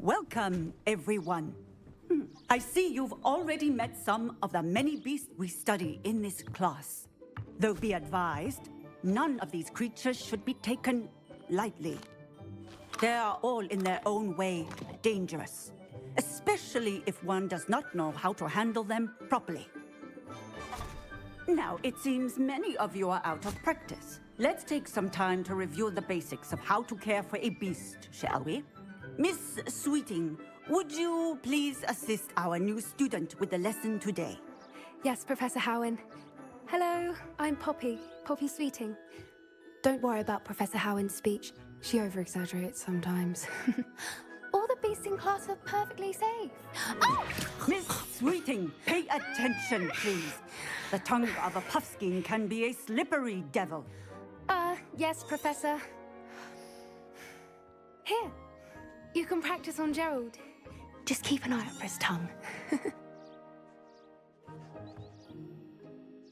Welcome, everyone. I see you've already met some of the many beasts we study in this class. Though be advised, none of these creatures should be taken lightly. They are all in their own way dangerous, especially if one does not know how to handle them properly. Now, it seems many of you are out of practice. Let's take some time to review the basics of how to care for a beast, shall we? Miss Sweeting, would you please assist our new student with the lesson today? Yes, Professor Howen. Hello, I'm Poppy Sweeting. Don't worry about Professor Howen's speech. She over-exaggerates sometimes. All the beasts in class are perfectly safe. Oh! Miss Sweeting, pay attention, please. The tongue of a puffskein can be a slippery devil. Yes, Professor. Here, you can practice on Gerald. Just keep an eye out for his tongue.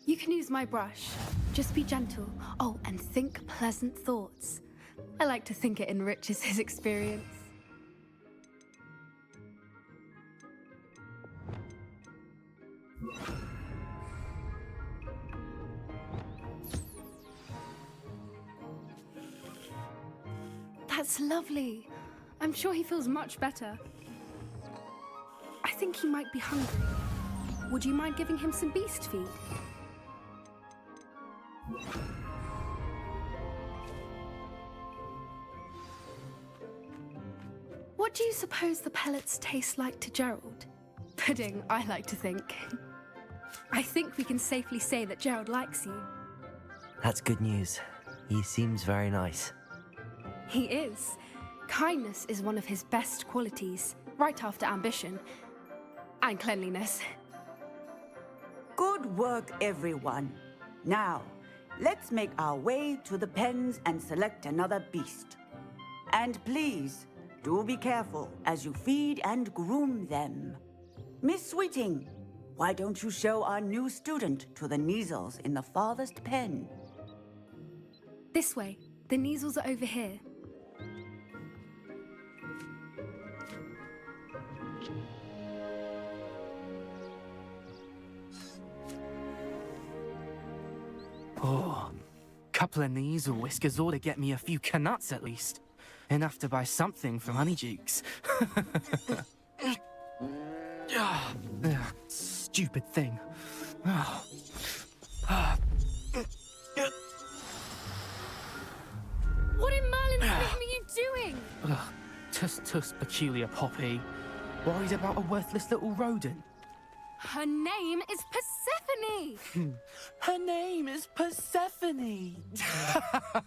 You can use my brush. Just be gentle. Oh, and think pleasant thoughts. I like to think it enriches his experience. That's lovely. I'm sure he feels much better. I think he might be hungry. Would you mind giving him some beast feed? What do you suppose the pellets taste like to Gerald? Pudding, I like to think. I think we can safely say that Gerald likes you. That's good news. He seems very nice. He is. Kindness is one of his best qualities, right after ambition. And cleanliness. Good work, everyone. Now, let's make our way to the pens and select another beast. And please, do be careful as you feed and groom them. Miss Sweeting, why don't you show our new student to the Neasels in the farthest pen? This way. The Neasels are over here. Oh, couple of Neasel whiskers ought to get me a few canuts at least. Enough to buy something from Honeydukes. Stupid thing. What in Merlin's name are you doing? Tuss peculiar Poppy. Worried about a worthless little rodent. Her name is Persephone! Her name is Persephone!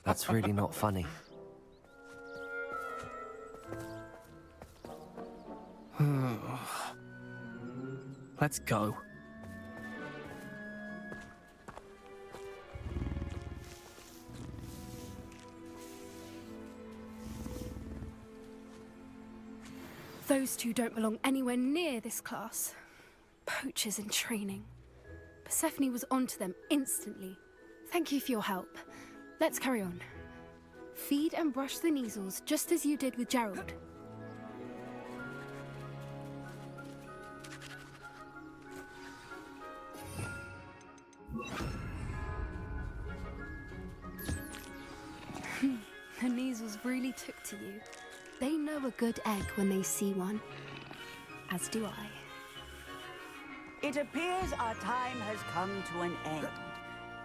That's really not funny. Let's go. Those two don't belong anywhere near this class. Poachers in training. Persephone was onto them instantly. Thank you for your help. Let's carry on. Feed and brush the Neasels just as you did with Gerald. The Neasels really took to you. They know a good egg when they see one. As do I. It appears our time has come to an end.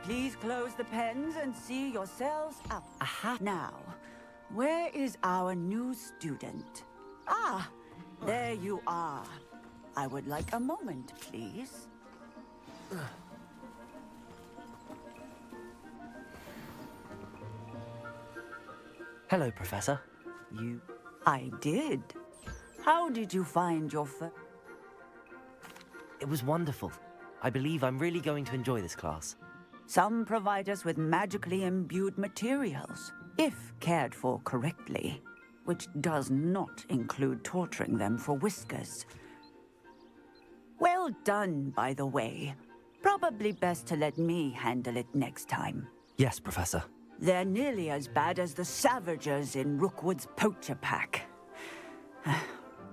Please close the pens and see yourselves out. Aha! Now, where is our new student? Ah, there you are. I would like a moment, please. Hello, Professor. I did. How did you find your It was wonderful. I believe I'm really going to enjoy this class. Some provide us with magically imbued materials, if cared for correctly, which does not include torturing them for whiskers. Well done, by the way. Probably best to let me handle it next time. Yes, Professor. They're nearly as bad as the Savagers in Rookwood's poacher pack.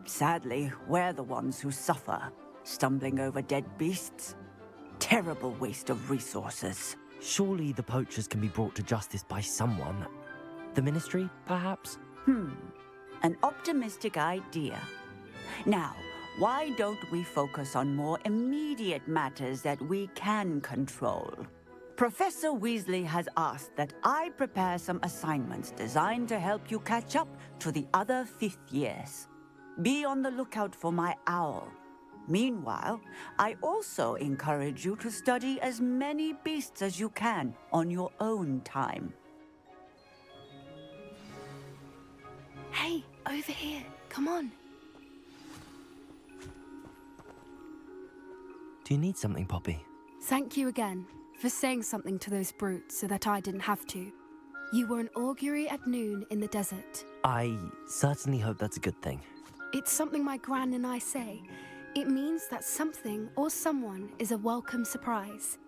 Sadly, we're the ones who suffer, stumbling over dead beasts. Terrible waste of resources. Surely the poachers can be brought to justice by someone. The Ministry, perhaps? An optimistic idea. Now, why don't we focus on more immediate matters that we can control? Professor Weasley has asked that I prepare some assignments designed to help you catch up to the other fifth years. Be on the lookout for my owl. Meanwhile, I also encourage you to study as many beasts as you can on your own time. Hey, over here. Come on. Do you need something, Poppy? Thank you again for saying something to those brutes so that I didn't have to. You were an augury at noon in the desert. I certainly hope that's a good thing. It's something my gran and I say. It means that something or someone is a welcome surprise.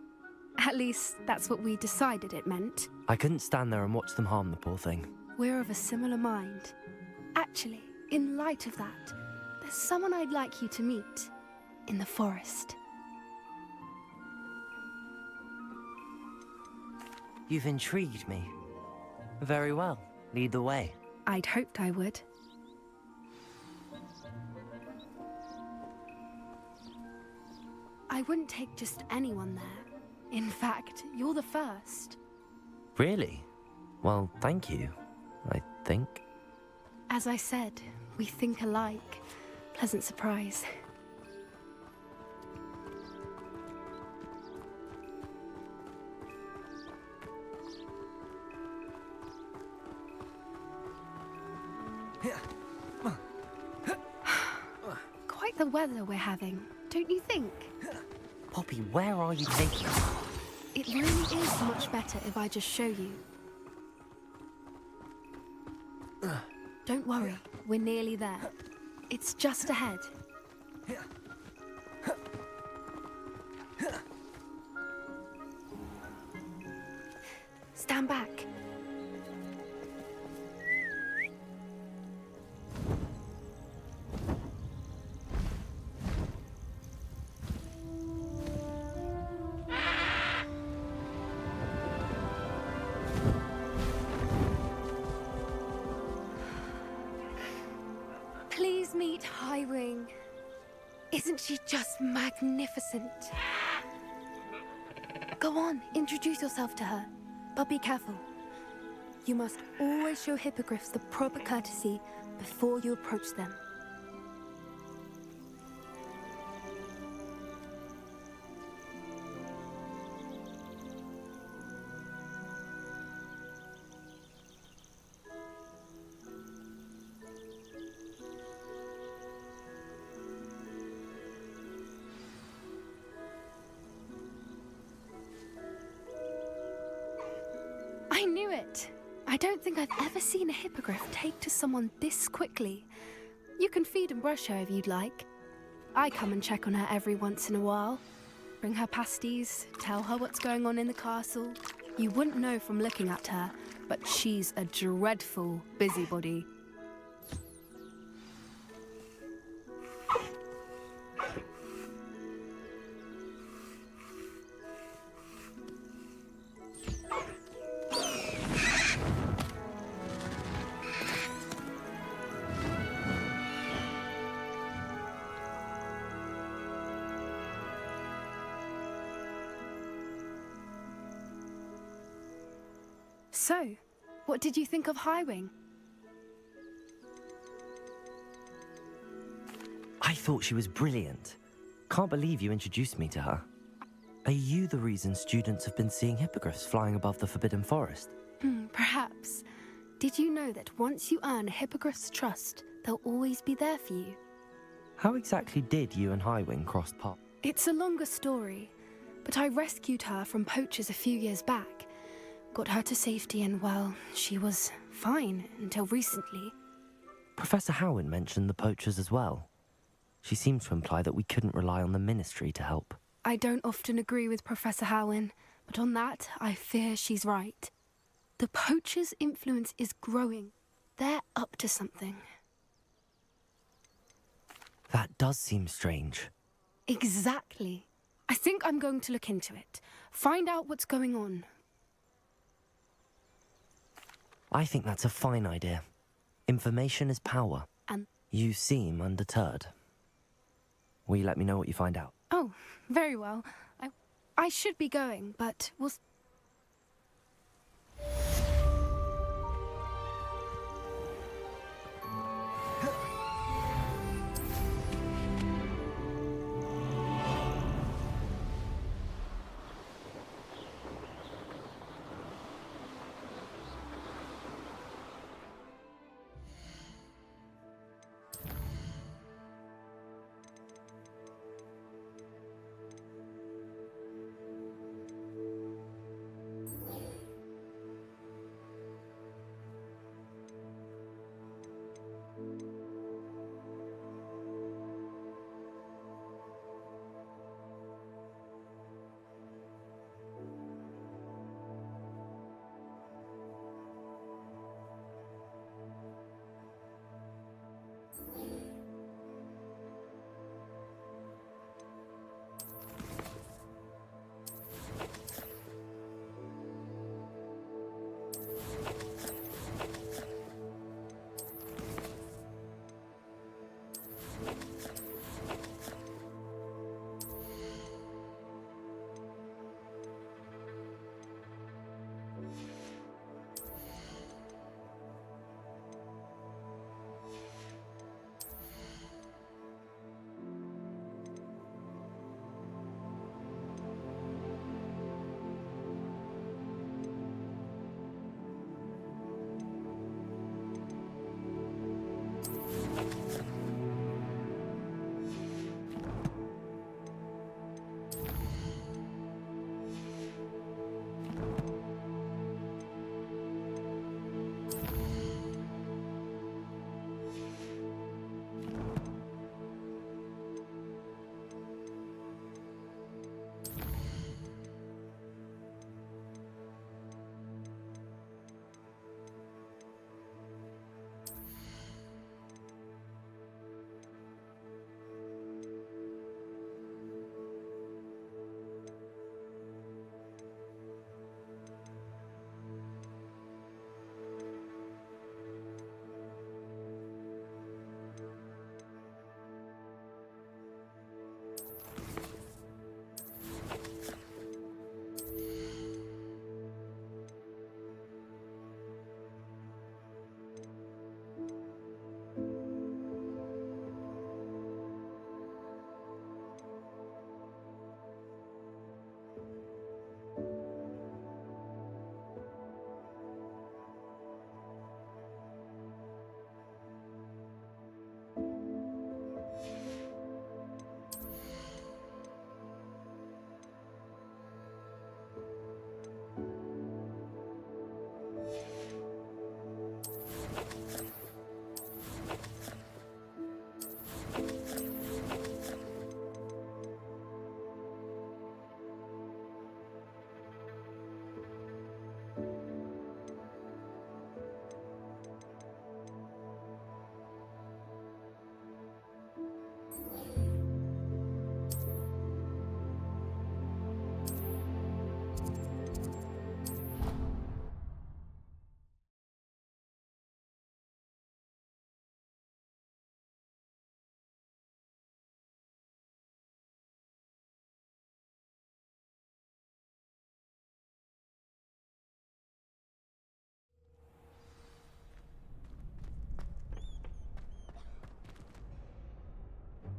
At least, that's what we decided it meant. I couldn't stand there and watch them harm the poor thing. We're of a similar mind. Actually, in light of that, there's someone I'd like you to meet in the forest. You've intrigued me. Very well. Lead the way. I'd hoped I would. I wouldn't take just anyone there. In fact, you're the first. Really? Well, thank you, I think. As I said, we think alike. Pleasant surprise. Quite the weather we're having, don't you think? Poppy, where are you taking me? It really is much better if I just show you. Don't worry, we're nearly there. It's just ahead. Stand back. Please meet Highwing. Isn't she just magnificent? Go on, introduce yourself to her. But be careful. You must always show hippogriffs the proper courtesy before you approach them. I knew it! I don't think I've ever seen a hippogriff take to someone this quickly. You can feed and brush her if you'd like. I come and check on her every once in a while. Bring her pasties, tell her what's going on in the castle. You wouldn't know from looking at her, but she's a dreadful busybody. So, what did you think of Highwing? I thought she was brilliant. Can't believe you introduced me to her. Are you the reason students have been seeing hippogriffs flying above the Forbidden Forest? Perhaps. Did you know that once you earn a hippogriff's trust, they'll always be there for you? How exactly did you and Highwing cross paths? It's a longer story, but I rescued her from poachers a few years back. Got her to safety and, well, she was fine until recently. Professor Howin mentioned the poachers as well. She seemed to imply that we couldn't rely on the Ministry to help. I don't often agree with Professor Howin, but on that, I fear she's right. The poachers' influence is growing. They're up to something. That does seem strange. Exactly. I think I'm going to look into it. Find out what's going on. I think that's a fine idea. Information is power. And... You seem undeterred. Will you let me know what you find out? Oh, very well. I should be going, but we'll...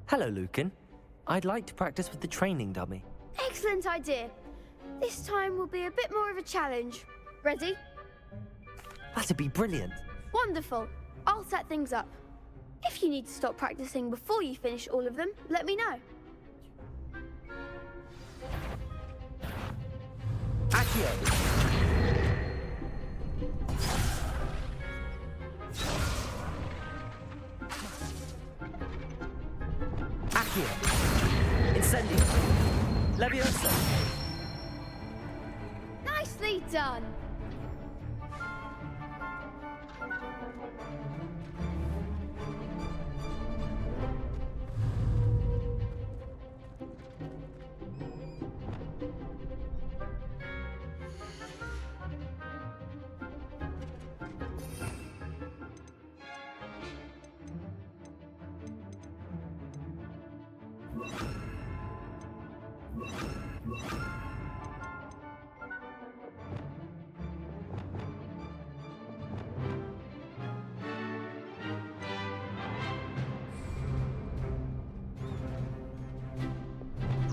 Hello, Lucan. I'd like to practice with the training dummy. Excellent idea. This time will be a bit more of a challenge. Ready? That'd be brilliant. Wonderful. I'll set things up. If you need to stop practicing before you finish all of them, let me know. Accio! Accio! Incendio! Leviosa! Nicely done.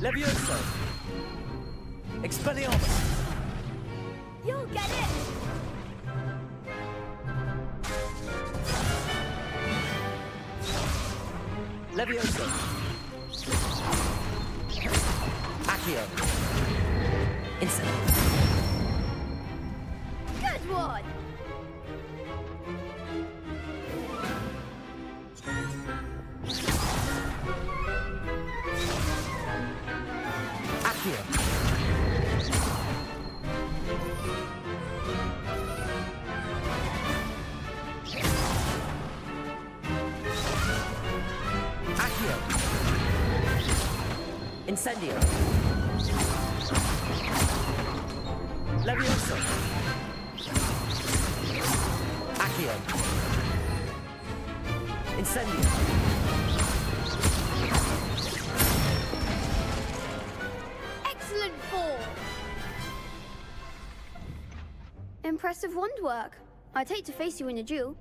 Levioso! Expelliarmus! You'll get it! Levioso! Accio! Instant! Good one! Accio! Accio! Incendio! Levioso! Accio! Incendio! Excellent form! Impressive wand work. I'd hate to face you in a duel.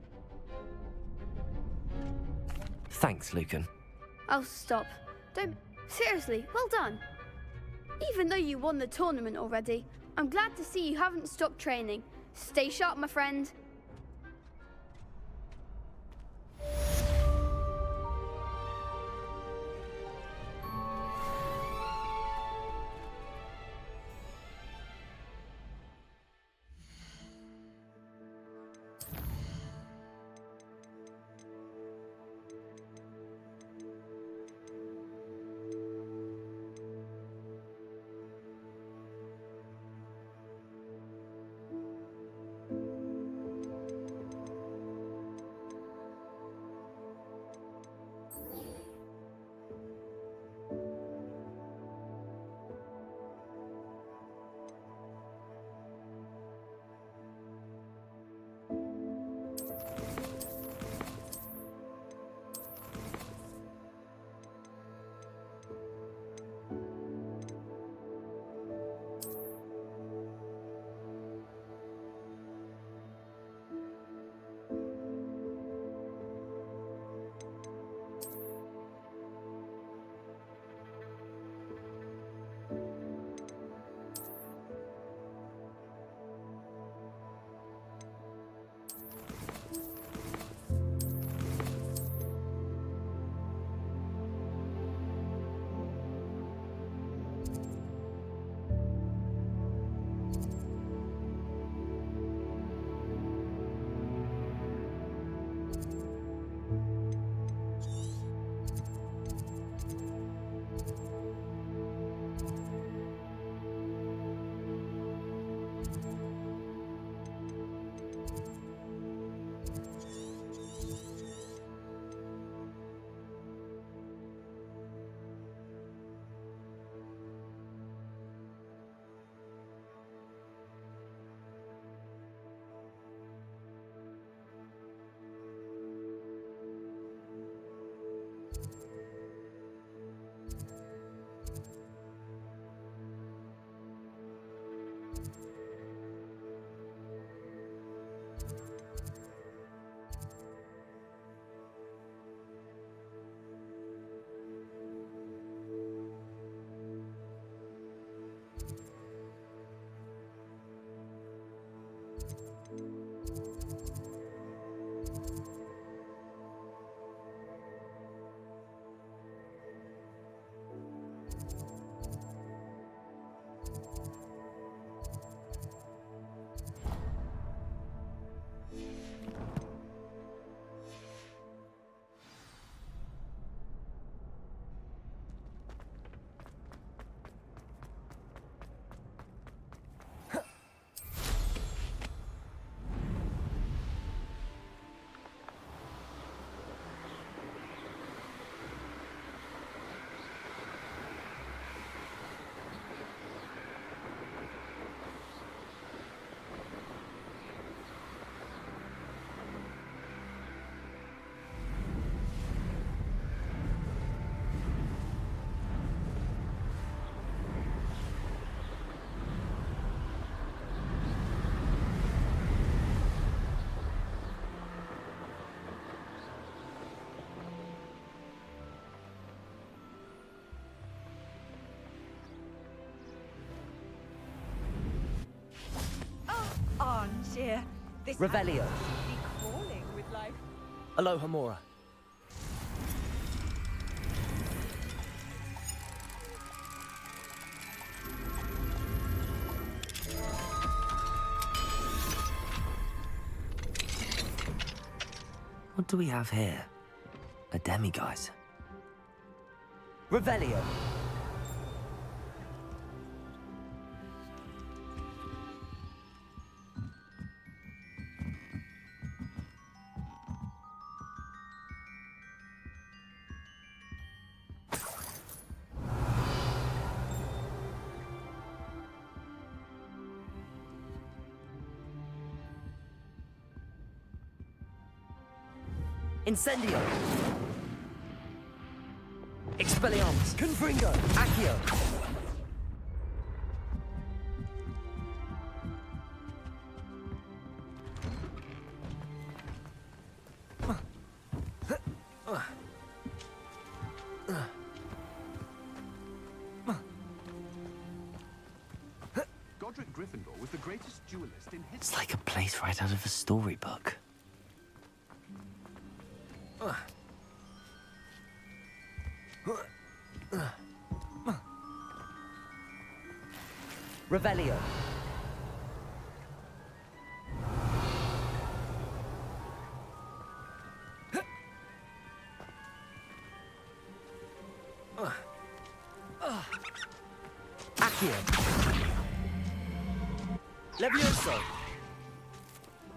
Thanks, Lucan. Oh, stop. Don't... Seriously, well done. Even though you won the tournament already, I'm glad to see you haven't stopped training. Stay sharp, my friend. Revelio. Be crawling with life. Aloha Mora. What do we have here? A demiguise. Revelio. Incendio! Expelliarmus! Confringo! Accio! Godric Gryffindor was the greatest duelist in history. It's like a place right out of a storybook. Revelio. Accio. Levioso.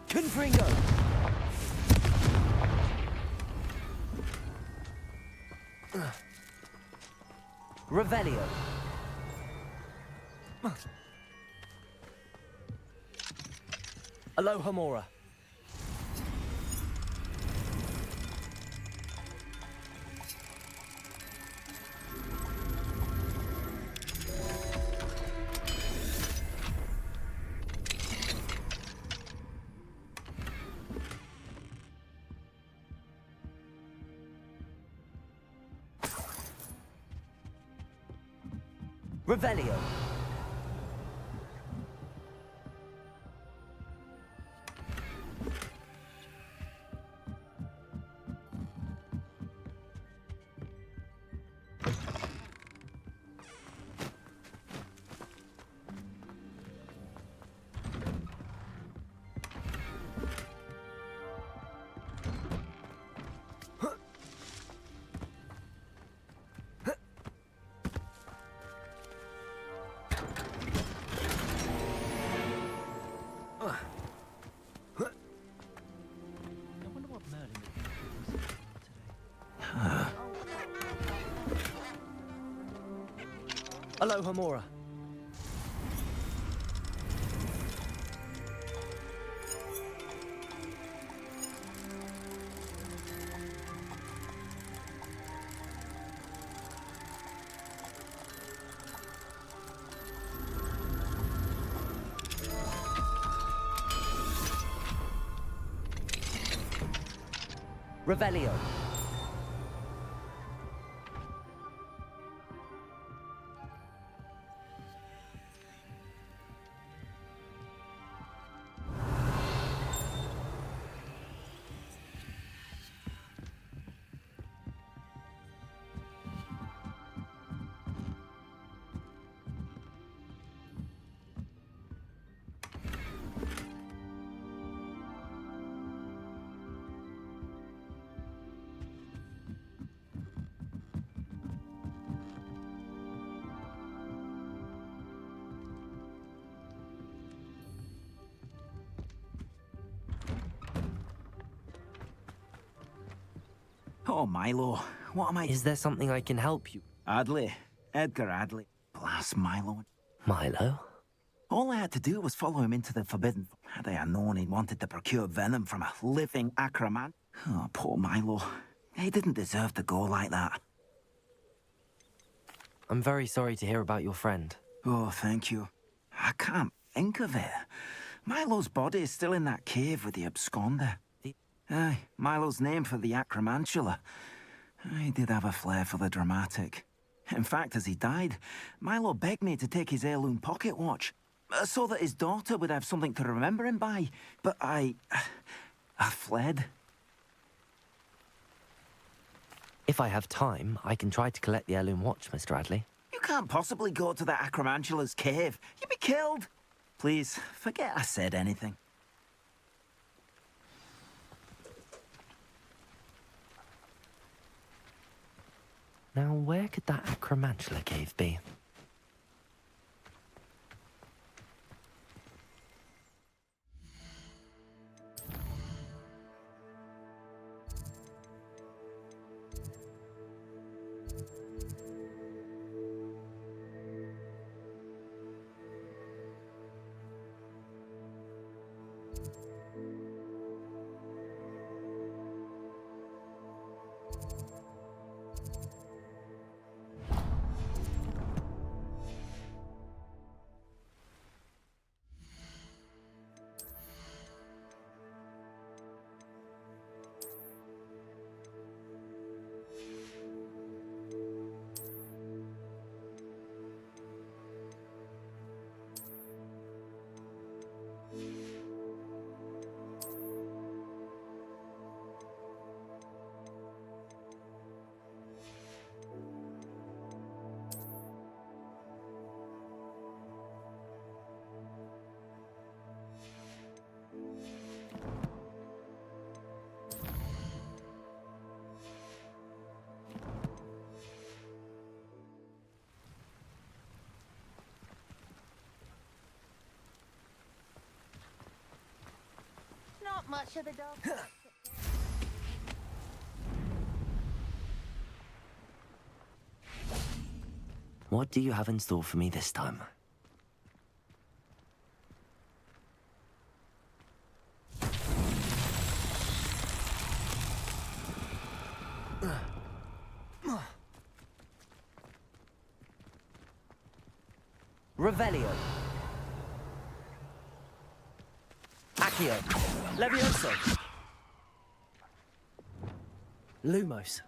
Confringo. Revelio. Aloha Mora. Revelio. Aloha Mora. Revelio. Oh, Milo, what am I... Is there something I can help you? Adley. Edgar Adley. Blast Milo. Milo? All I had to do was follow him into the Forbidden... Had I known he wanted to procure venom from a living acroman. Oh, poor Milo. He didn't deserve to go like that. I'm very sorry to hear about your friend. Oh, thank you. I can't think of it. Milo's body is still in that cave with the absconder. Aye, Milo's name for the acromantula. He did have a flair for the dramatic. In fact, as he died, Milo begged me to take his heirloom pocket watch. so that his daughter would have something to remember him by. But I fled. If I have time, I can try to collect the heirloom watch, Mr. Radley. You can't possibly go to the Acromantula's cave. You'd be killed. Please, forget I said anything. Now, where could that Acromantula cave be? Not much of the dog. What do you have in store for me this time? Revelio. Accio. Levioso. Lumos.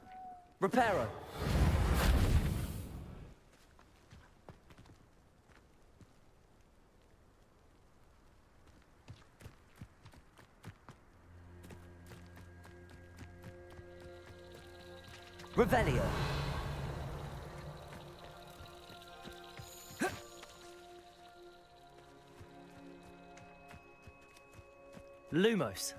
Reparo. Revelio. Lumos.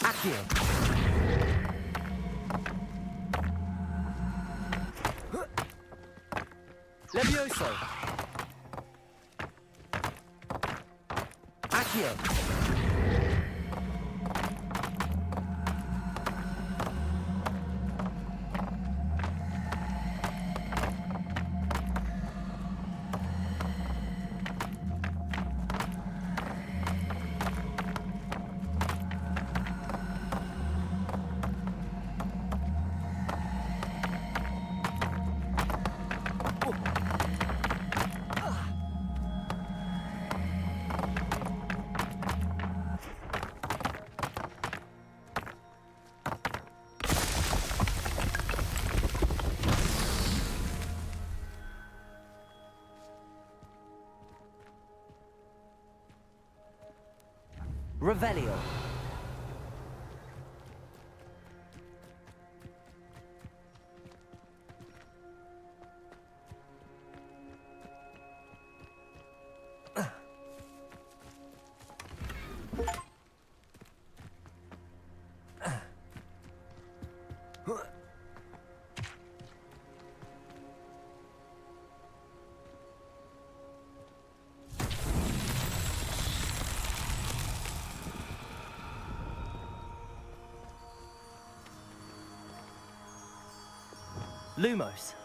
Accio. Levioso. Accio. Revelio. Lumos.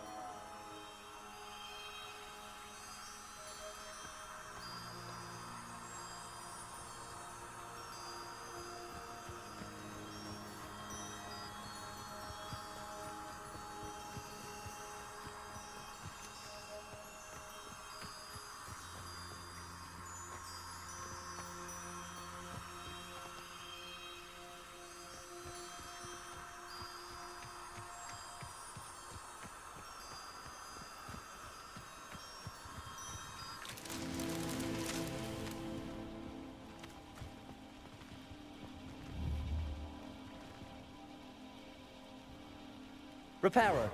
Reparo.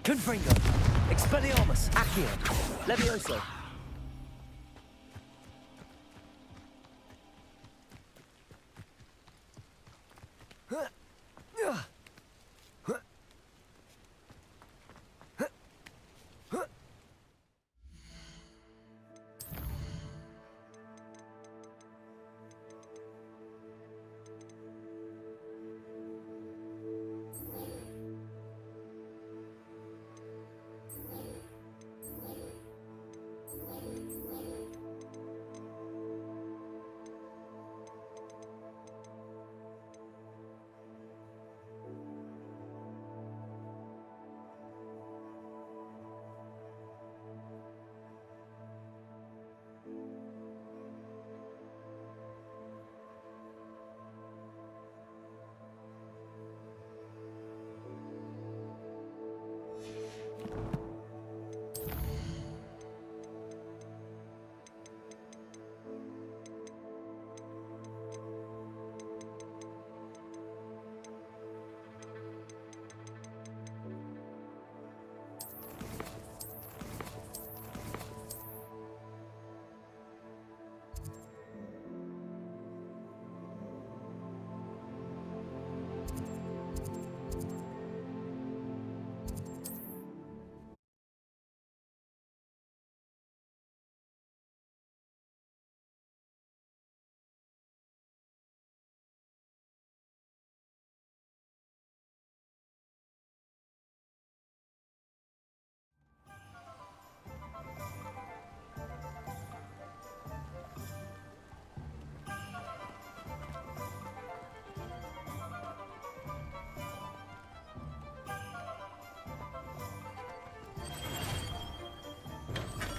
Confringo. Expelliarmus. Accio. Levioso.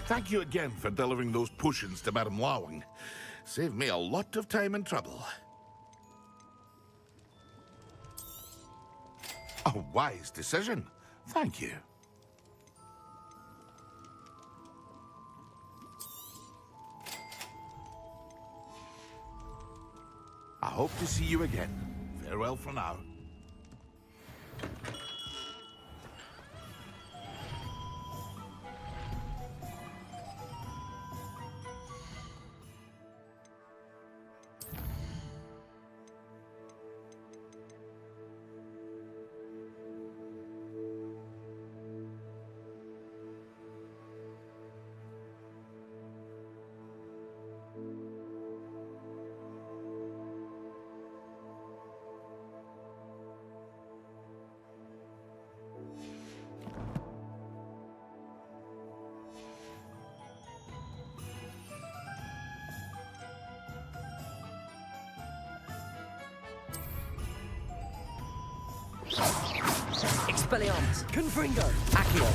Thank you again for delivering those potions to Madame Lawing. Saved me a lot of time and trouble. A wise decision. Thank you. I hope to see you again. Farewell for now. Expelliarmus. Confringo. Accio.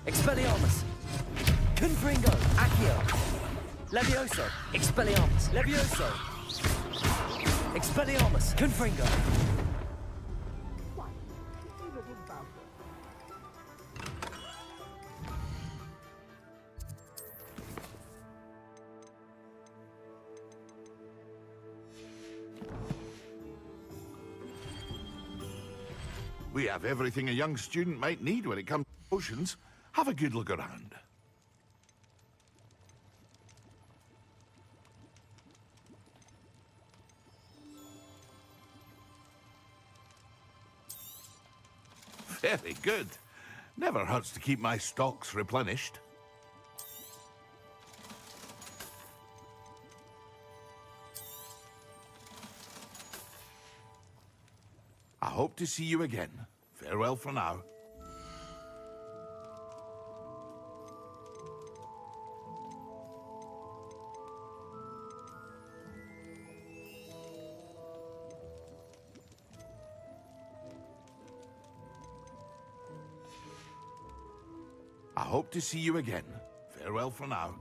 Expelliarmus. Confringo. Accio. Levioso. Expelliarmus. Levioso. Expelliarmus. Confringo. We have everything a young student might need when it comes to potions. Have a good look around. Very good. Never hurts to keep my stocks replenished. I hope to see you again. Farewell for now. I hope to see you again. Farewell for now.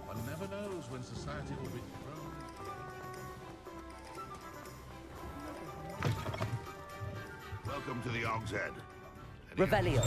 One never knows when society will be thrown. Welcome to the Og's Head. Any Revelio.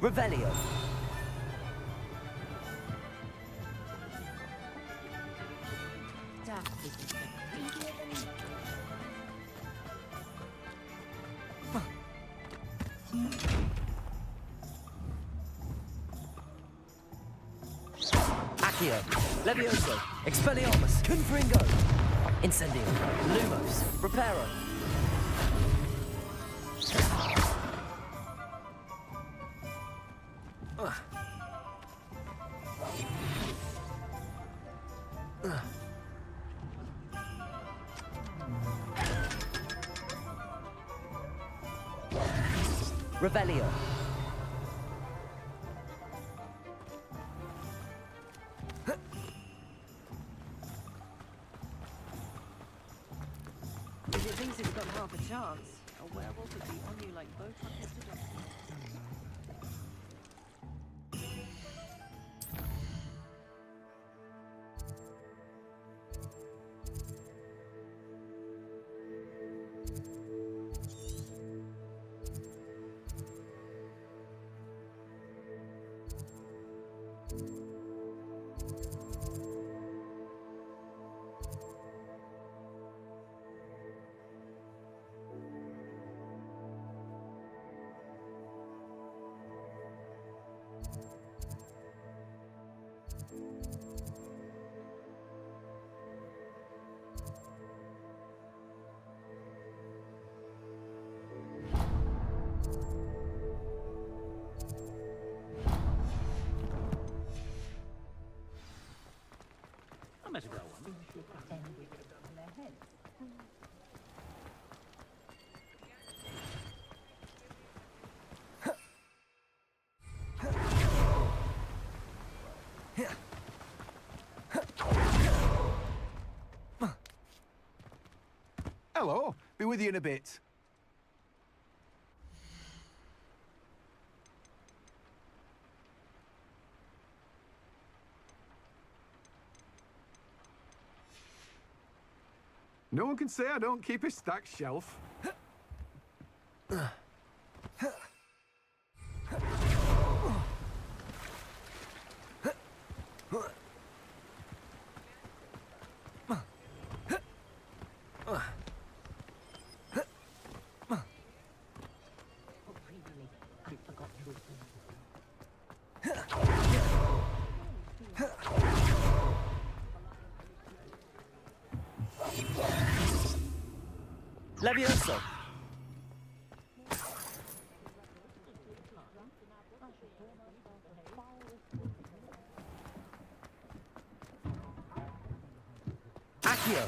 Revelio. Accio. Levioso. Expelliarmus. Confringo. Incendio. Lumos. Reparo. Revelio. If it thinks it's got half a chance, a werewolf would be on you like Botox is to doctor. Hello, be with you in a bit. No one can say I don't keep a stacked shelf. Levioso. Accio.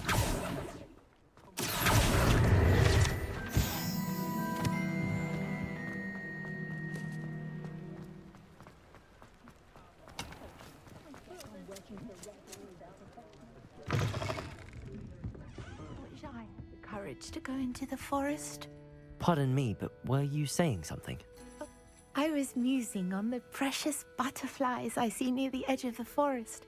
courage to go into the forest? Pardon me, but were you saying something? I was musing on the precious butterflies I see near the edge of the forest.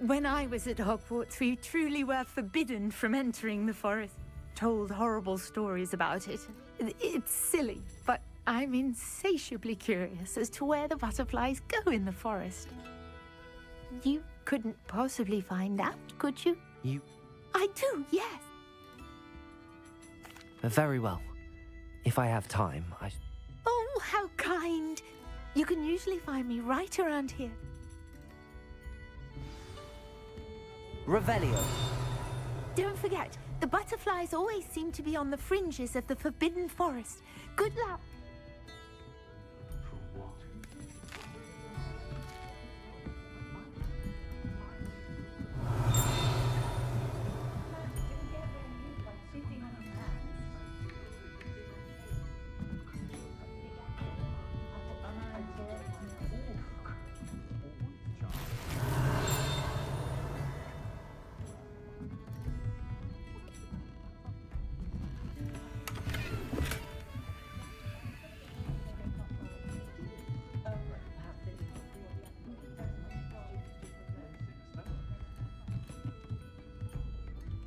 When I was at Hogwarts, we truly were forbidden from entering the forest. Told horrible stories about it. It's silly, but I'm insatiably curious as to where the butterflies go in the forest. You couldn't possibly find out, could you? You... I do, yes. Very well. If I have time, I... Oh, how kind. You can usually find me right around here. Revelio. Don't forget, the butterflies always seem to be on the fringes of the Forbidden Forest. Good luck.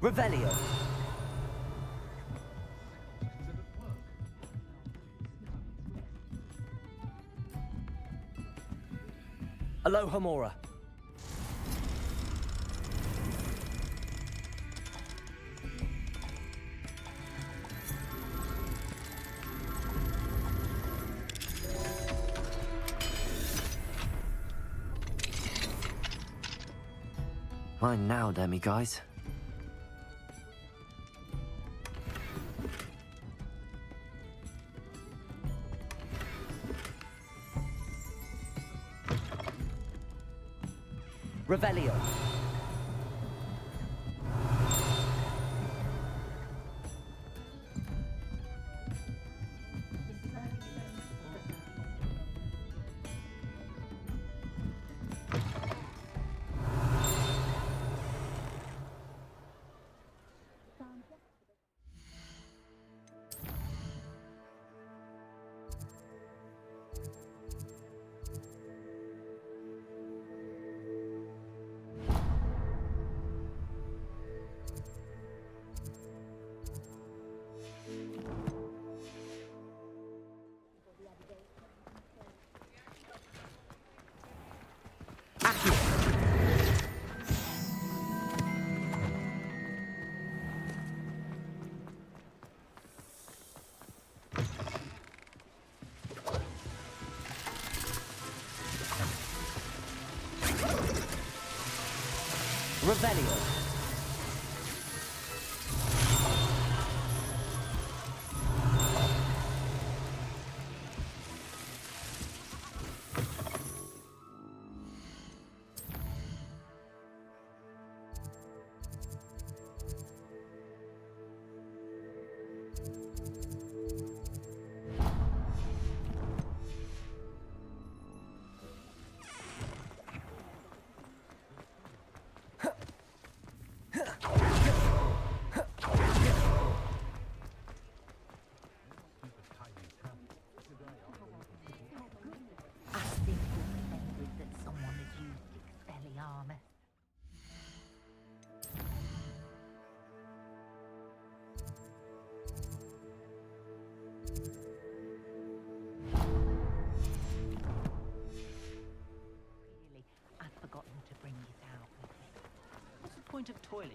Revelio. Aloha Mora. Mine now, demi guys. Revelio. Revelio. Point of toiling.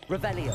Revelio.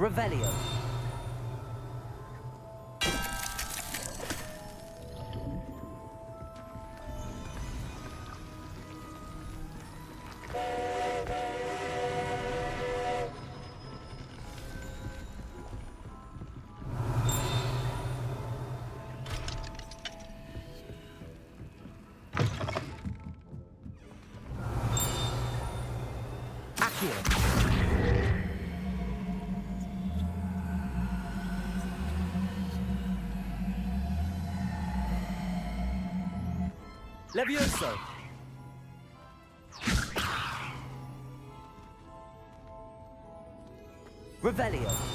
Revelio. Levioso! Revelio!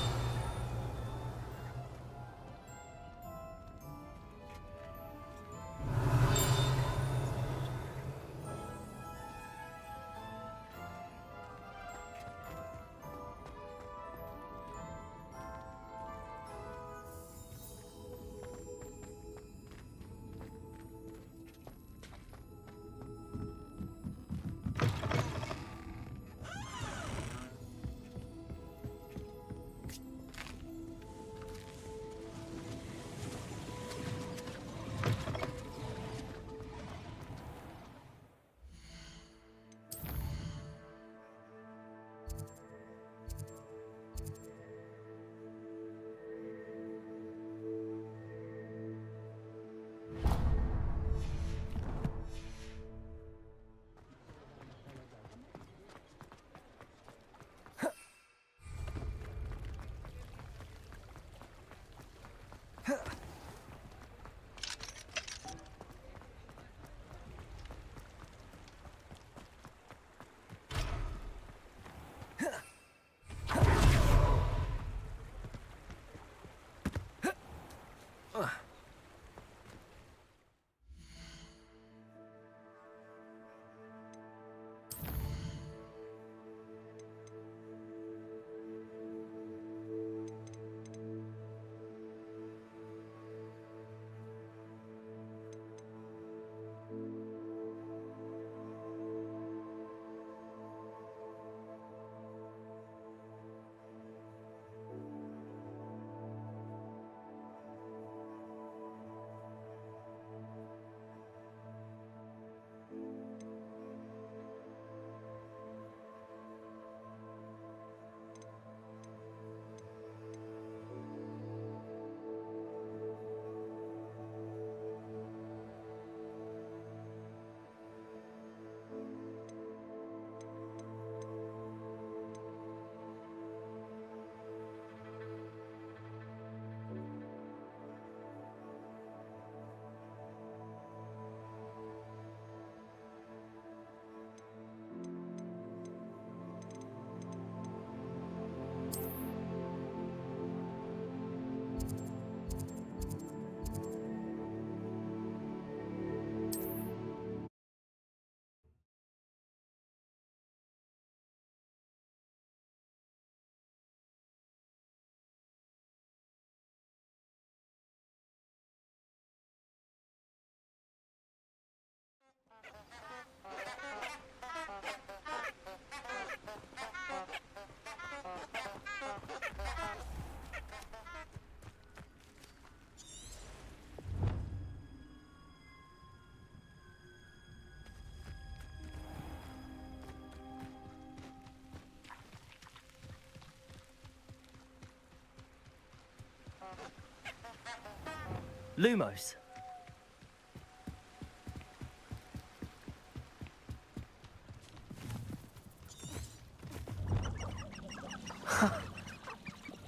Lumos.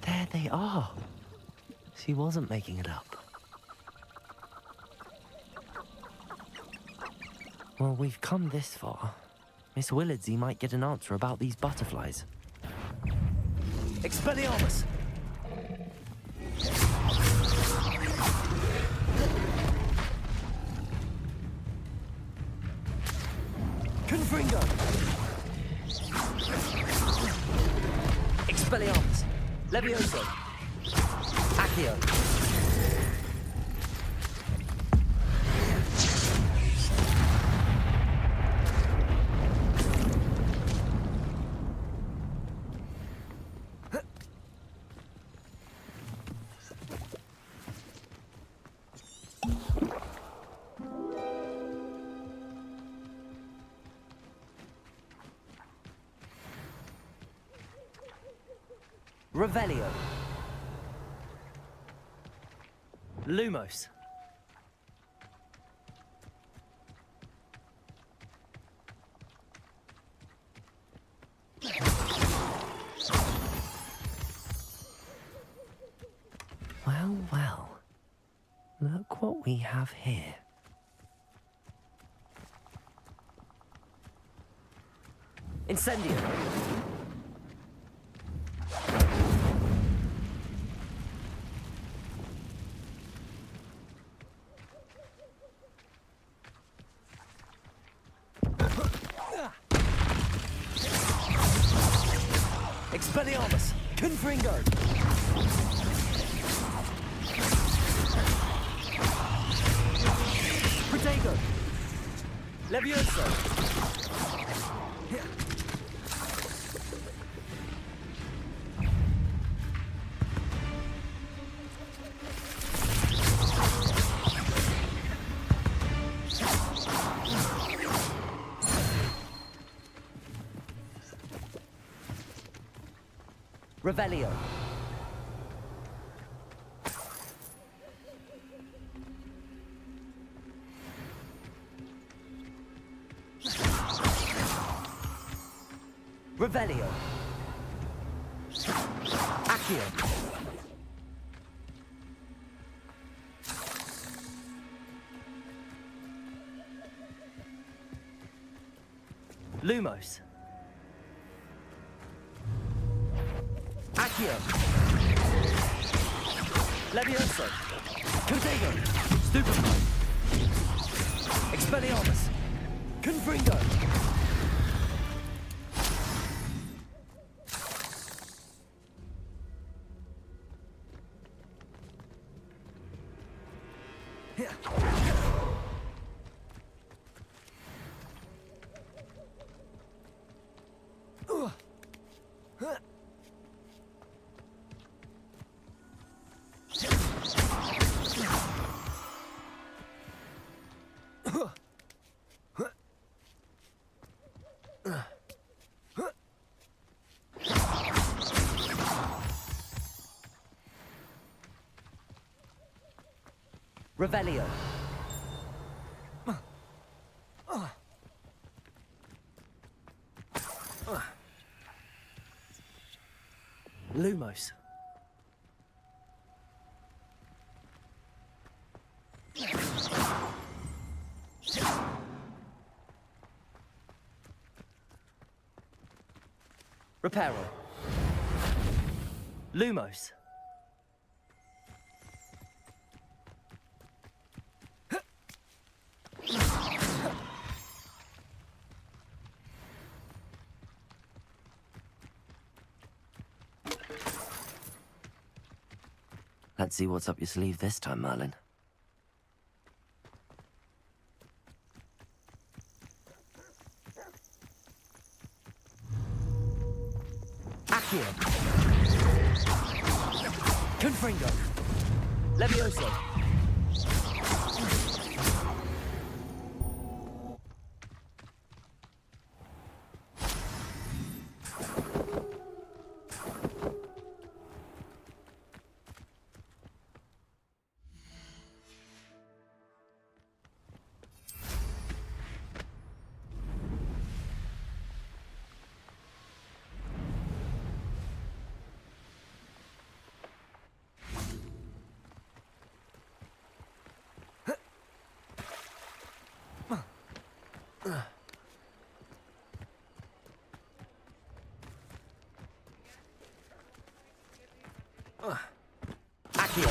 There they are. She wasn't making it up. Well, we've come this far. Miss Willardsey might get an answer about these butterflies. Expelliarmus! Confringo! Expelliarmus! Levioso! Accio! Revelio. Lumos. Well, well. Look what we have here. Incendio. Expelliarmus. Confringo. Protego. Levioso. Revelio. Revelio. Accio. Lumos. Accio. Levioso. Cotego. Stupefy. Expelliarmus. Confringo. Revelio. Lumos. Reparo. Lumos. Let's see what's up your sleeve this time, Merlin. Accio. Confringo. Levioso. Accio.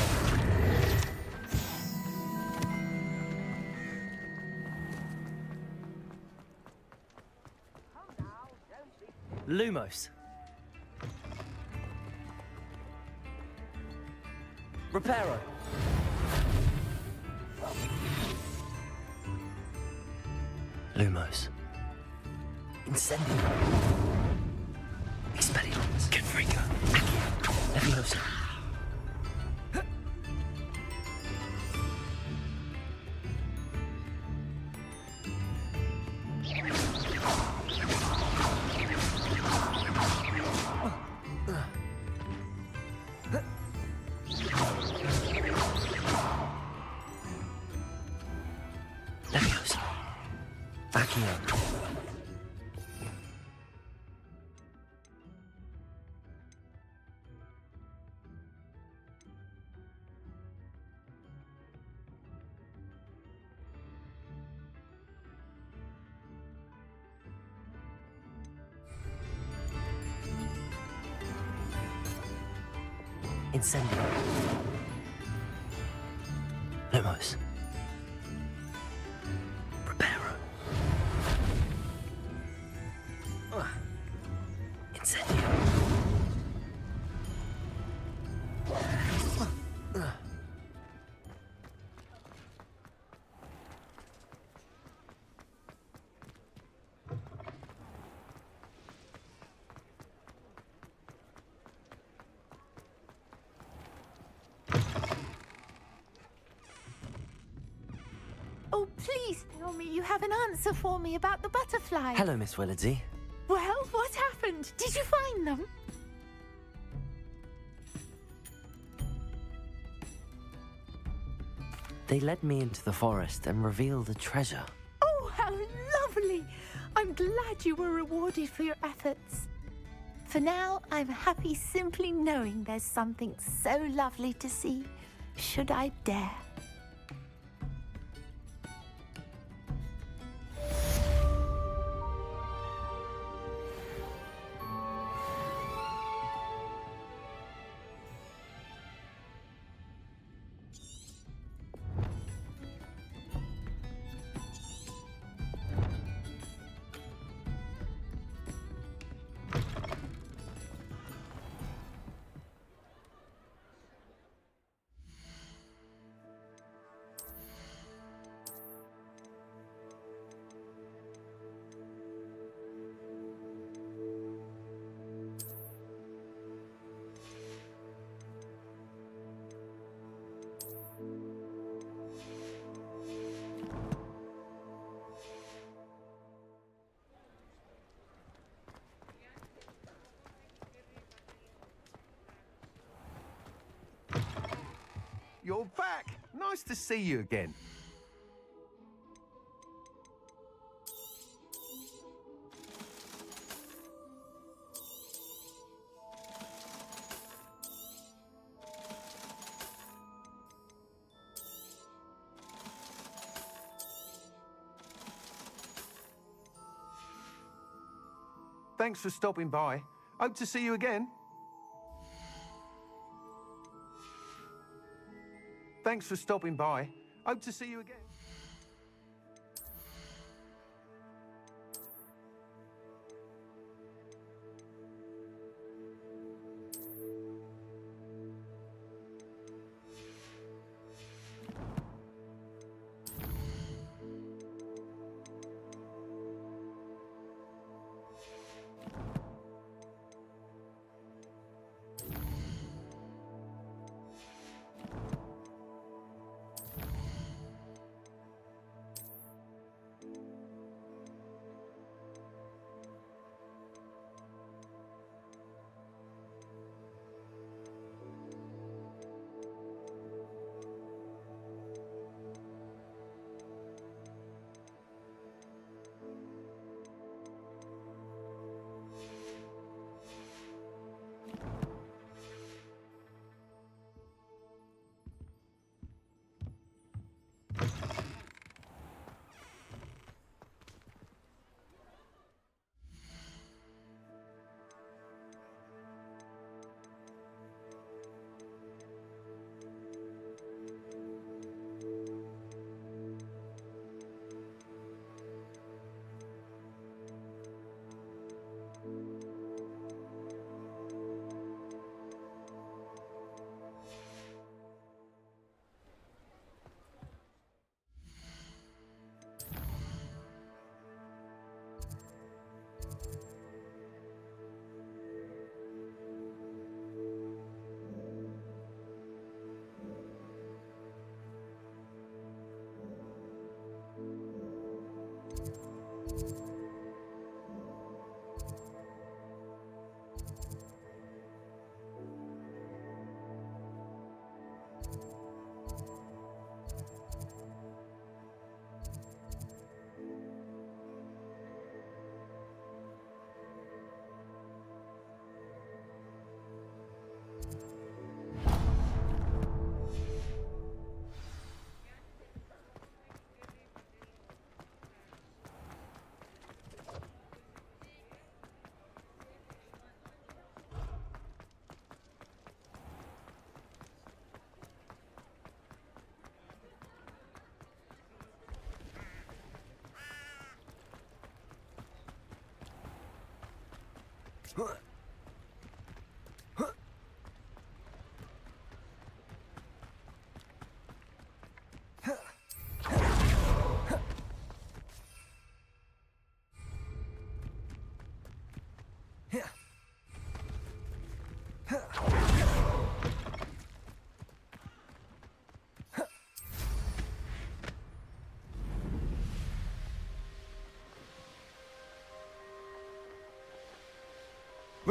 Lumos. Reparo. Lumos. Incendio. Expelliarmus. Confringo. Accio. Levioso. Accio. Incendio. Lumos. Preparo. Incendio. Oh, please tell me you have an answer for me about the butterflies. Hello, Miss Willardsey. Well, what happened? Did you find them? They led me into the forest and revealed a treasure. Oh, how lovely! I'm glad you were rewarded for your efforts. For now, I'm happy simply knowing there's something so lovely to see, should I dare. You're back. Nice to see you again. Thanks for stopping by. Hope to see you again. Thanks for stopping by. Hope to see you again.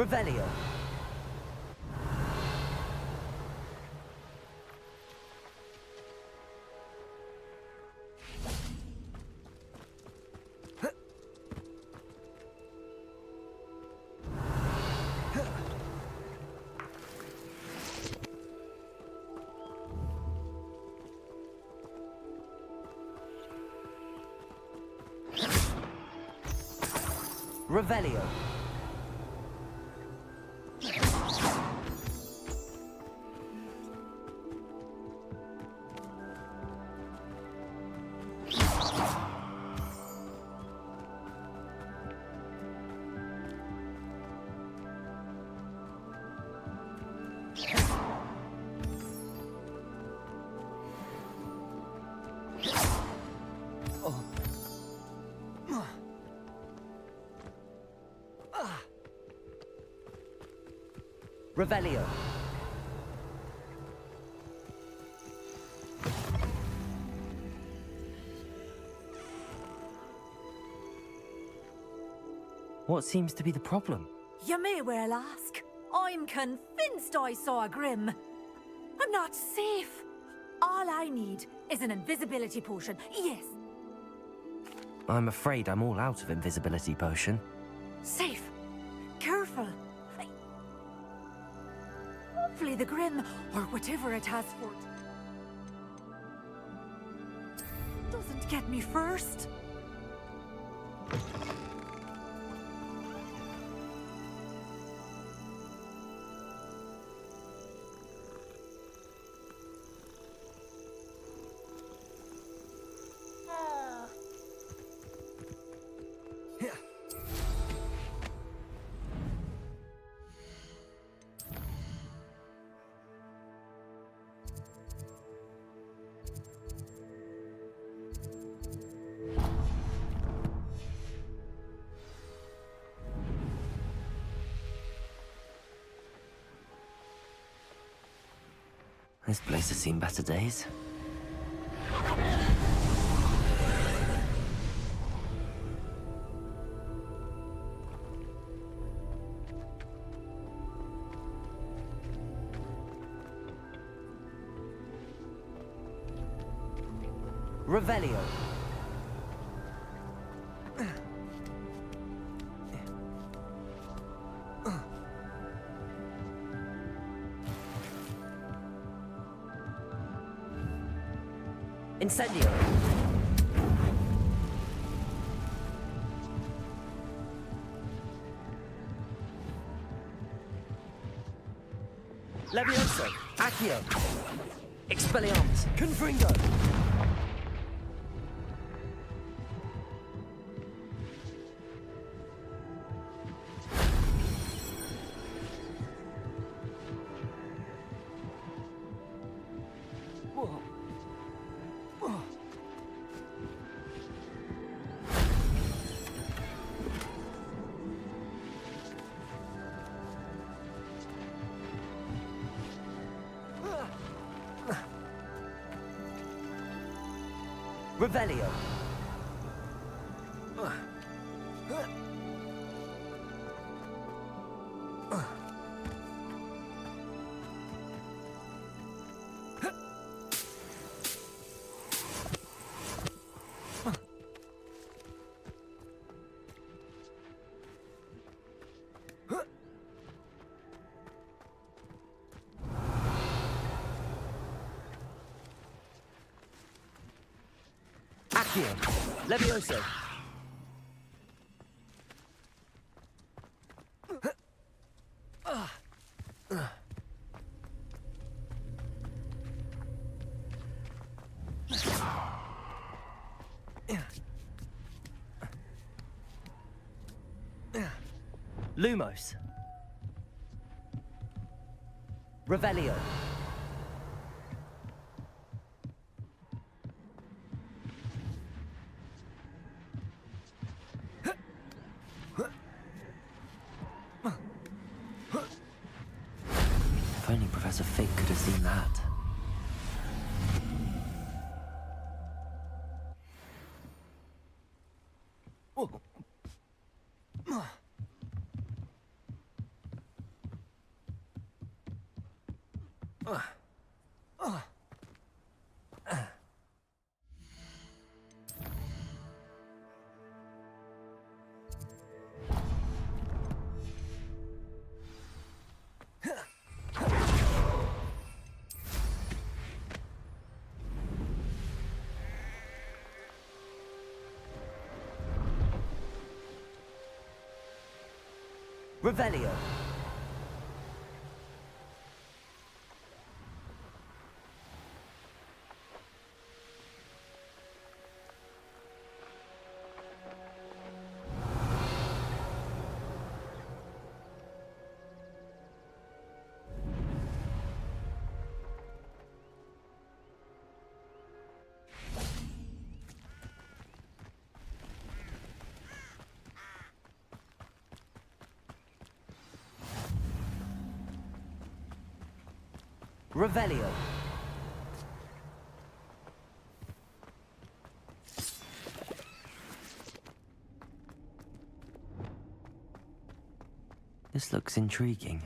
Revelio. Revelio. Revelio. What seems to be the problem? You may well ask. I'm convinced I saw a Grim. I'm not safe. All I need is an invisibility potion. Yes, I'm afraid I'm all out of invisibility potion. safe. Careful. Hopefully the Grim, or whatever it has for it, doesn't get me first. This place has seen better days. Revelio. Incendio. Levioso. Accio. Expelliarmus. Confringo. Revelio. Accio. Levioso. Lumos. Revelio. If only Professor Fig could have seen that. Revelio. Revelio. This looks intriguing.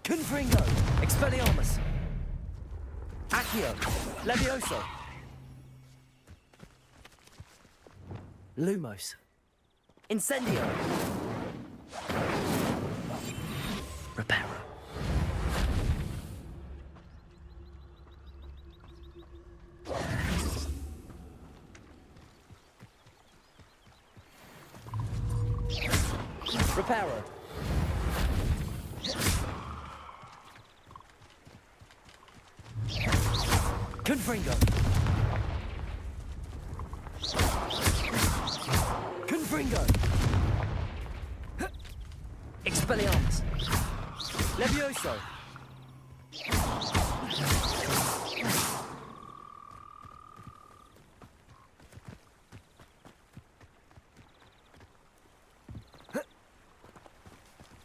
Confringo, Expelliarmus, Accio, Levioso, Lumos, Incendio, Reparo. Reparo. Confringo. Confringo. Expelliarmus. Levioso.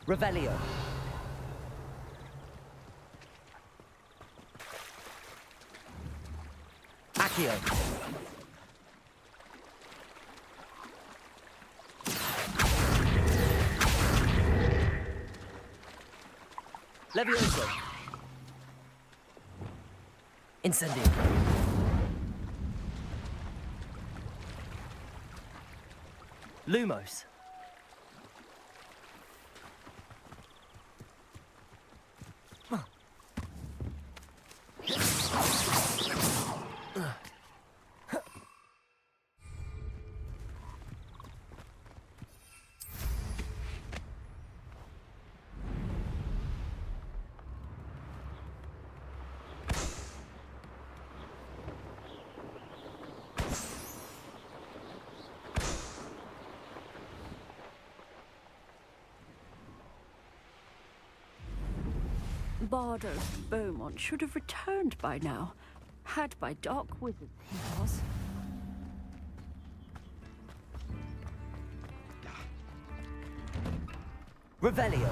Revelio. Accio. Levioso. Incendio. Lumos. Bardo Beaumont should have returned by now. Had by dark wizards, he was. Revelio.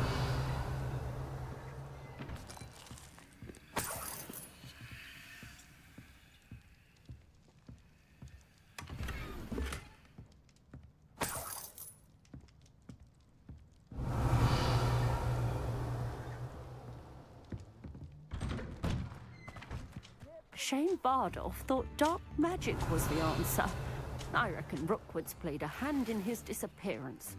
Shane Bardolph thought dark magic was the answer. I reckon Rookwood's played a hand in his disappearance.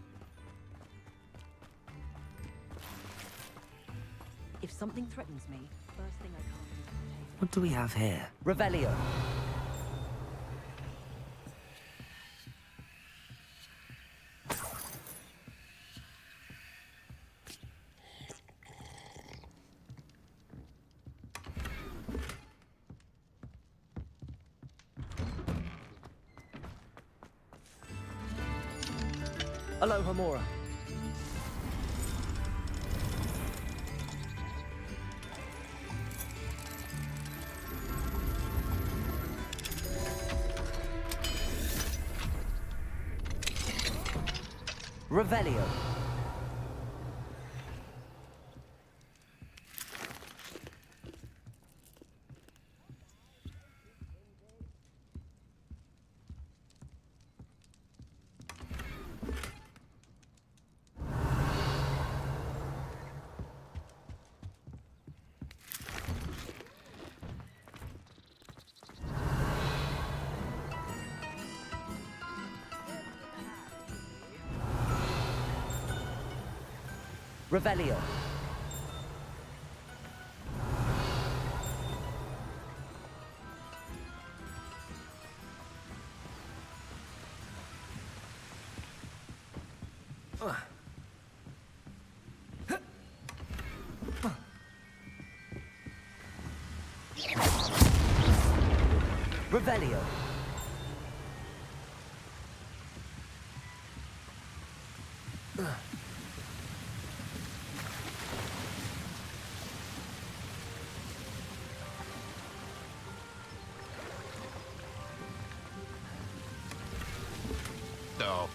If something threatens me, first thing I can't. What do we have here? Revelio. Aloha Mora. Revelio. Revelio. Revelio. No.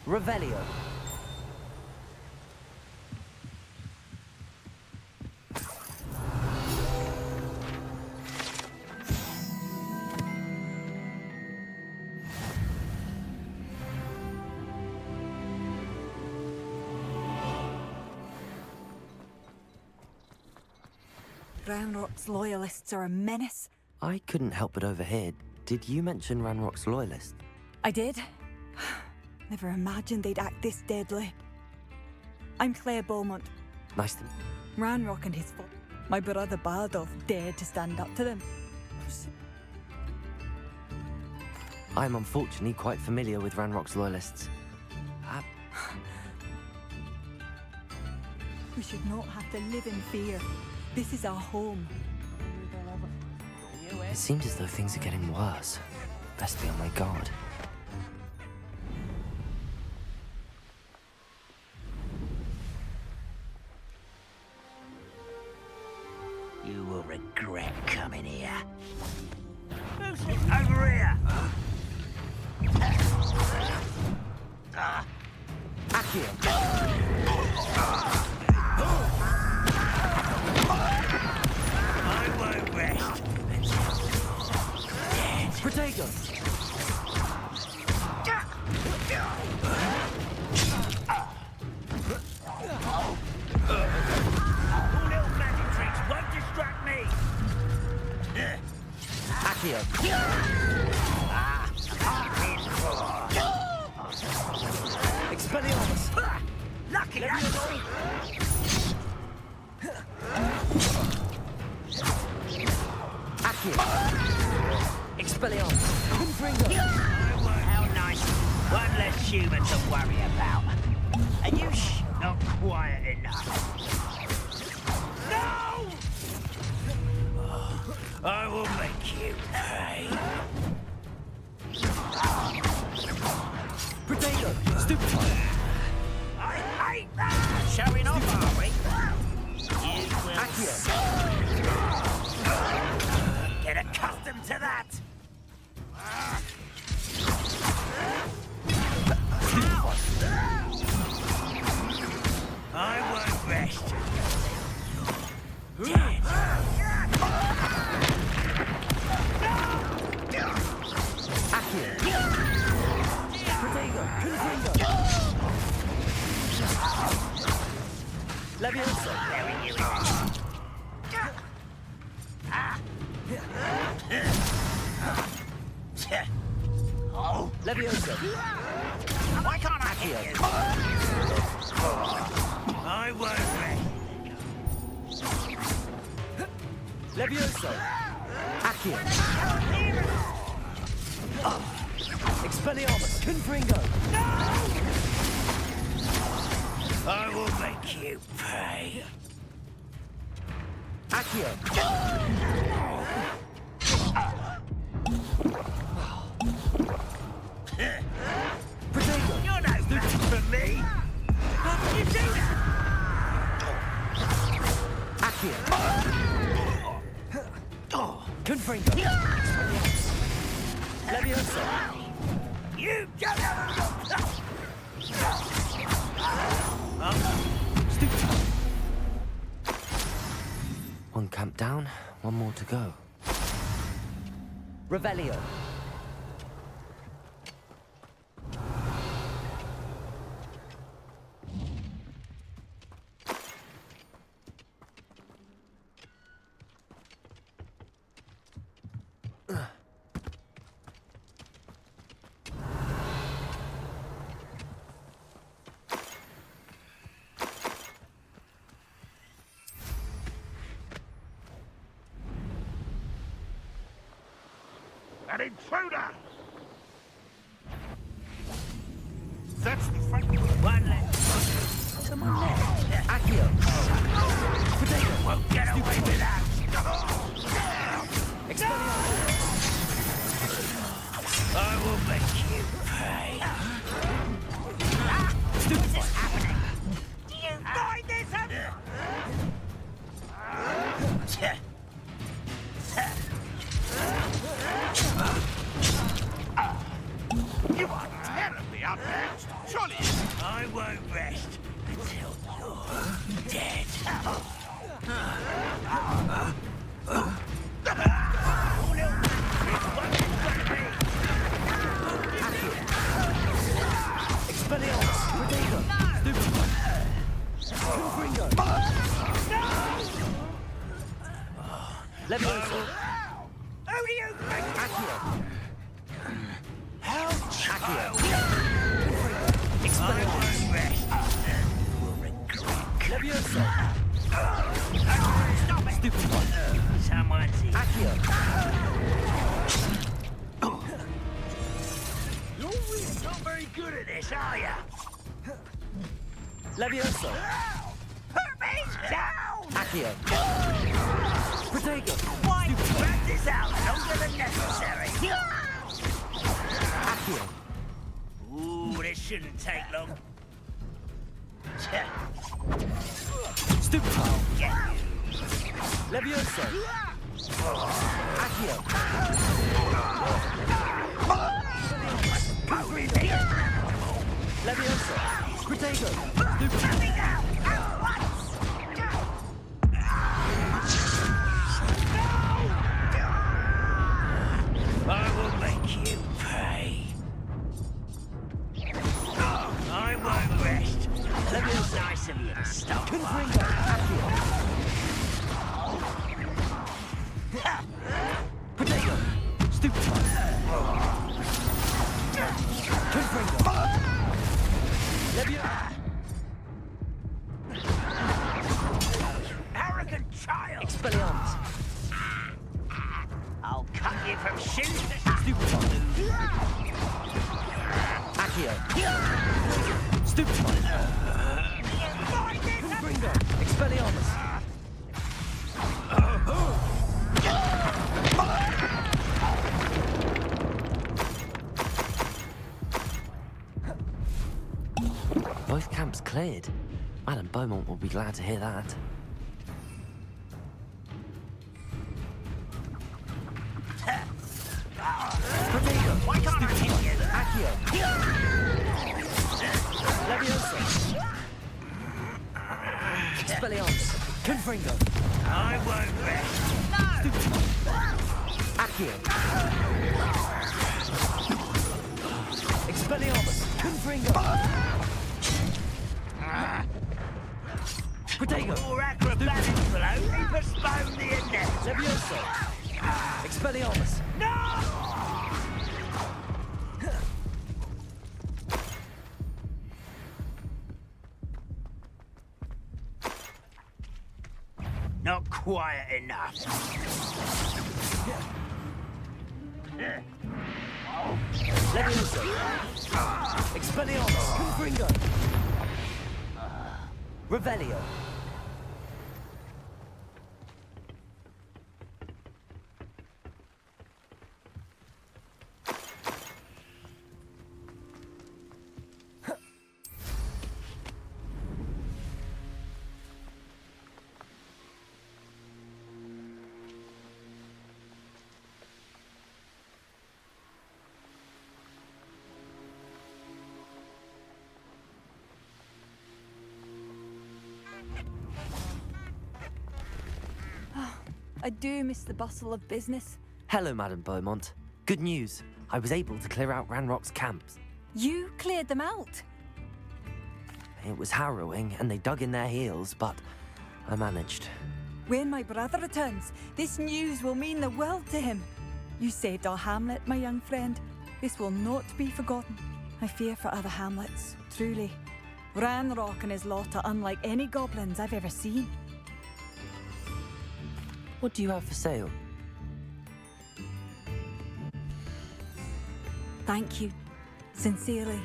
Revelio. Ranrock's loyalists are a menace. I couldn't help but overhear. Did you mention Ranrock's loyalists? I did. Never imagined they'd act this deadly. I'm Claire Beaumont. Nice to... Ranrock and his folk. My brother Bardolph dared to stand up to them. I'm unfortunately quite familiar with Ranrock's loyalists. We should not have to live in fear. This is our home. It seems as though things are getting worse. Best be on my guard. You will regret coming here. Over here! My way Protego! Little magic tricks won't distract me. Accio! Expelliarmus! Lucky that's Accio! Expelliarmus! Confringo! How nice. One less human to worry about. And you not quiet enough. No! I will make you pay. Protego! Stupefy! I hate that! Showing off, are we? You will Accio! get accustomed to that! I won't rest. Dead. Accio! Protego! Confringo! Leviosa! Bury you in it. Oh. Leviosa! Why can't I hit you? I won't rest. Leviosa! Accio! Expelliarmus! Confringo! I will make you pay. Accio! Protego! You're no match for me. How can you do that? Accio! Confringo! Leviosa! You don't have One camp down, one more to go. Revelio! An intruder! That's the front. one left. To my left. Accio! Protego won't get away with that. Expelliarmus! I will make you pay. What is happening? Do you find this You are terribly outmatched. Surely I won't rest until you're dead. Expelliarmus! Protego! Confringo! Leviosa! Who do you think? Accio! How Accio! I won't rest. You'll regret. Leviosa! Stop it! Stupefy! Someone's here. Accio! You're really not very good at this, are you? Leviosa! Hurt me! Down! Accio! Protego! Why drag this out longer than necessary? Accio! Ooh, this shouldn't take long. Stupefy! Get you. Leviosa! Accio! Go with me. Leviosa! Protego! Coming out at once. I will make Arrogant child! Expelliarmus! I'll cut you from shoes to... Stupefy! Accio! Stupefy! Confringo! Expelliarmus! Both camps cleared. Madame Beaumont will be glad to hear that. Protego! Why can't I hit you? Accio! Levioso! Expelliarmus! Confringo! I won't rest. Accio! Expelliarmus! Confringo! Protego! Your acrobatics will only postpone the inevitable. Levioso! Expelliarmus! No! Not quiet enough. Levioso! Expelliarmus! Confringo! Revelio! I do miss the bustle of business. Hello, Madame Beaumont. Good news. I was able to clear out Ranrock's camps. You cleared them out? It was harrowing, and they dug in their heels, but I managed. When my brother returns, this news will mean the world to him. You saved our hamlet, my young friend. This will not be forgotten. I fear for other hamlets, truly. Ranrock and his lot are unlike any goblins I've ever seen. What do you have for sale? Thank you. Sincerely.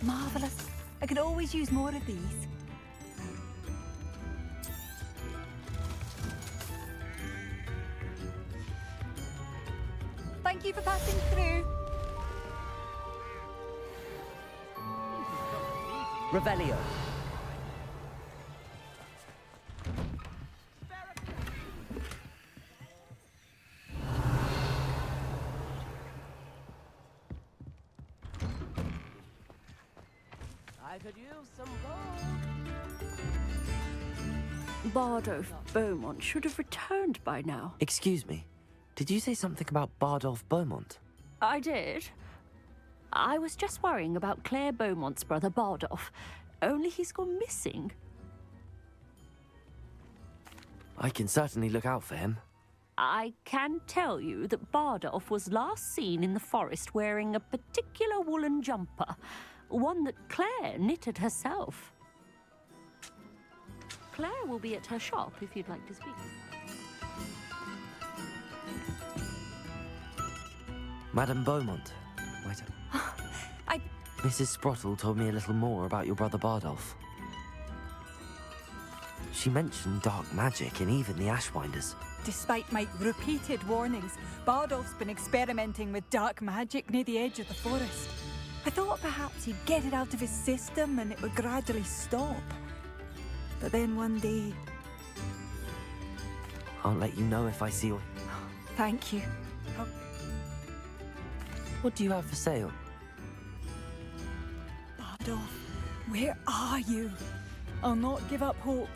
Marvellous. I could always use more of these. Thank you for passing through. Revelio. I could use some gold. Bardolph Beaumont should have returned by now. Excuse me. Did you say something about Bardolph Beaumont? I did. I was just worrying about Claire Beaumont's brother Bardolph. Only he's gone missing. I can certainly look out for him. I can tell you that Bardolph was last seen in the forest wearing a particular woolen jumper. One that Claire knitted herself. Claire will be at her shop if you'd like to speak. Madame Beaumont. Wait. Mrs. Sprottle told me a little more about your brother Bardolph. She mentioned dark magic and even the Ashwinders. Despite my repeated warnings, Bardolph's been experimenting with dark magic near the edge of the forest. I thought perhaps he'd get it out of his system and it would gradually stop. But then one day... I'll let you know if I see you. Thank you. What do you have for sale? Bardolph, where are you? I'll not give up hope.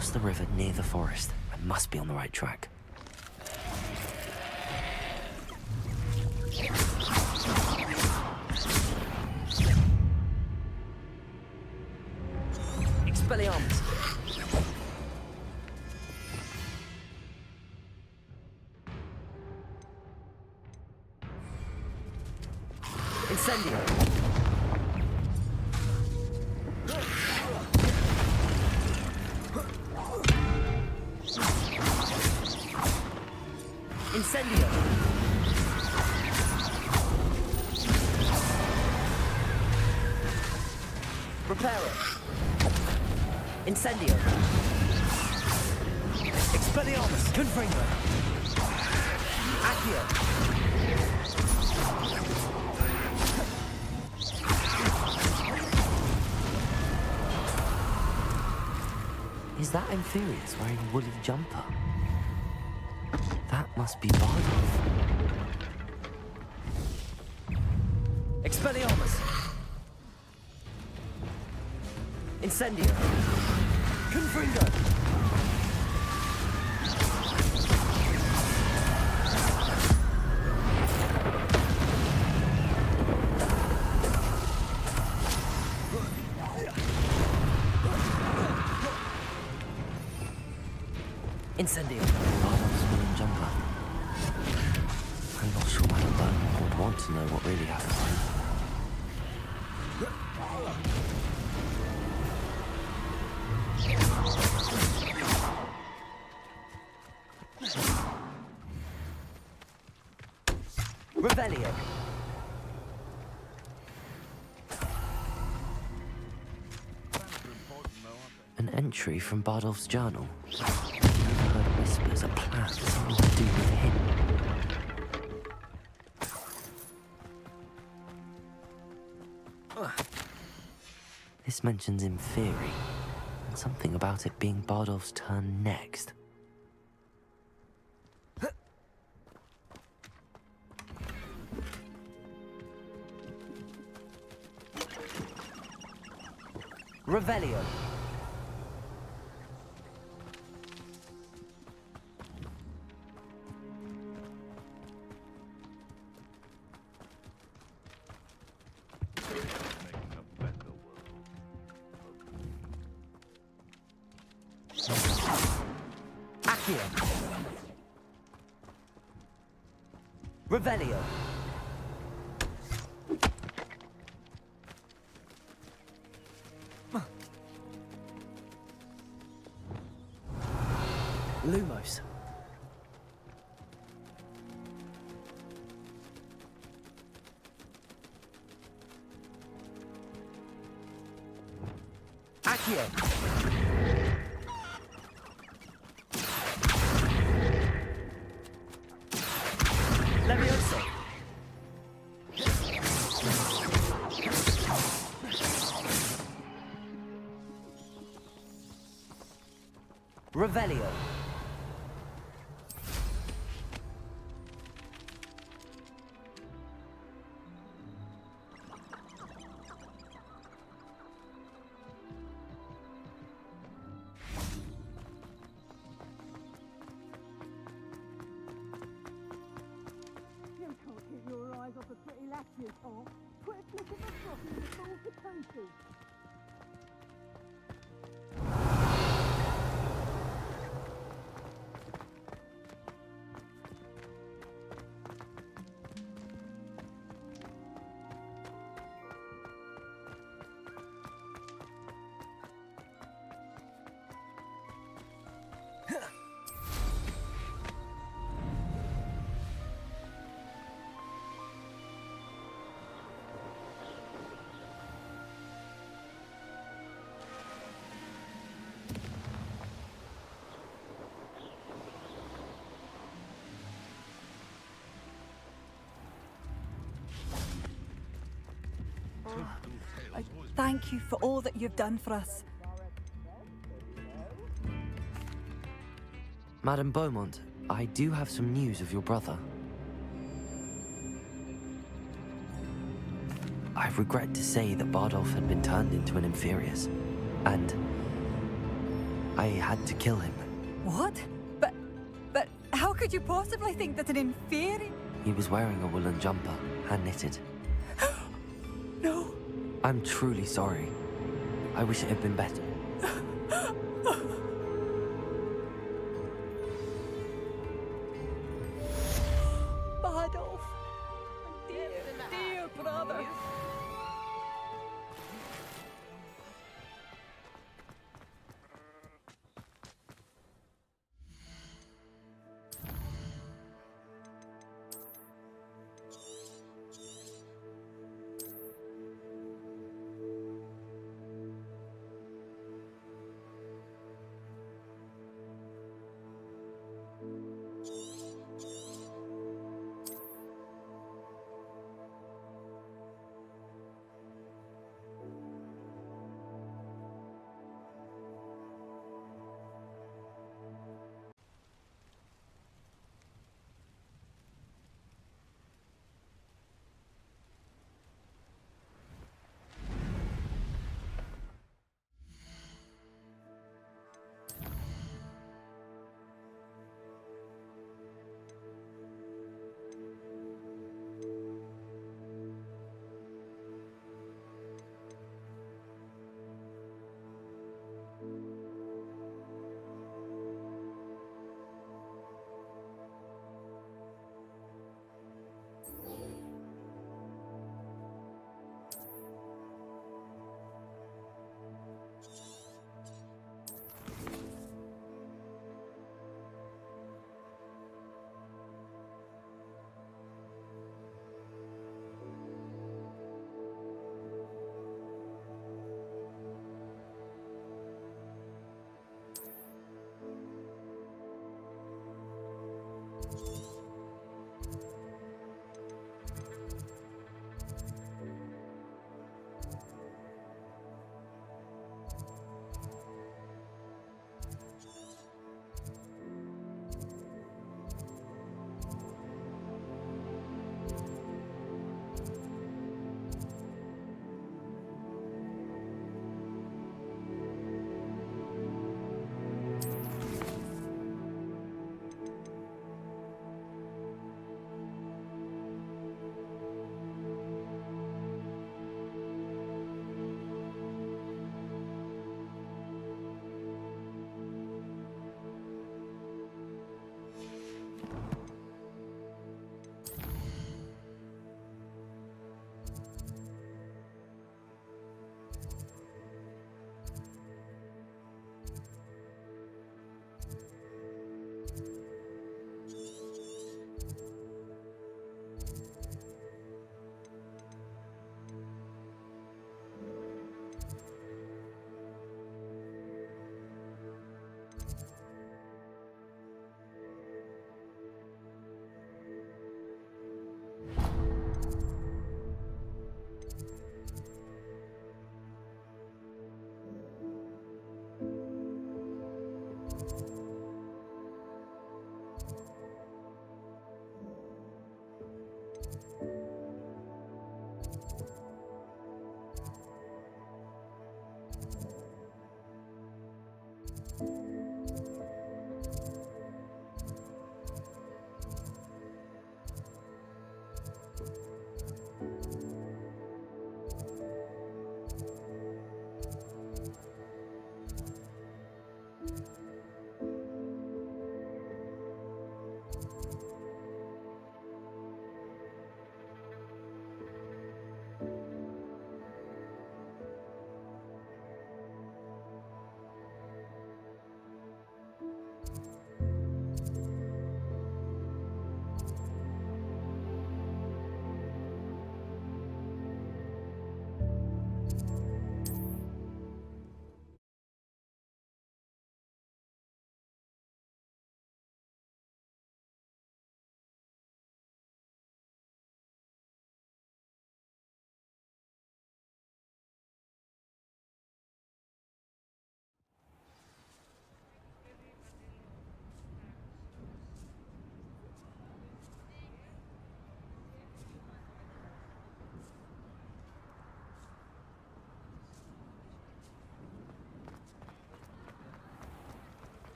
Across the river near the forest. I must be on the right track. Expelliarmus! Incendio! Incendio! Reparo! Incendio! Expelliarmus! Confringo! Accio! Is that Inferius wearing a woolly jumper? That must be Bardolph. Expelliarmus! Incendio! Confringo! Incendio! Bardolph's woolen jumper. I'm not sure Madame Beaumont would want to know what really happened. Revelio. An entry from Bardolph's journal. I heard whispers, a plan, something to do with him. This mentions Inferi, and something about it being Bardolph's turn next. Revelio. Accio. Revelio. Lumos. Accio. Levioso. Revelio. Thank you for all that you've done for us. Madame Beaumont, I do have some news of your brother. I regret to say that Bardolph had been turned into an Inferius, and I had to kill him. What? But how could you possibly think that an inferior... He was wearing a woolen jumper, hand-knitted. No. I'm truly sorry. I wish it had been better. Adolf. Dear brother.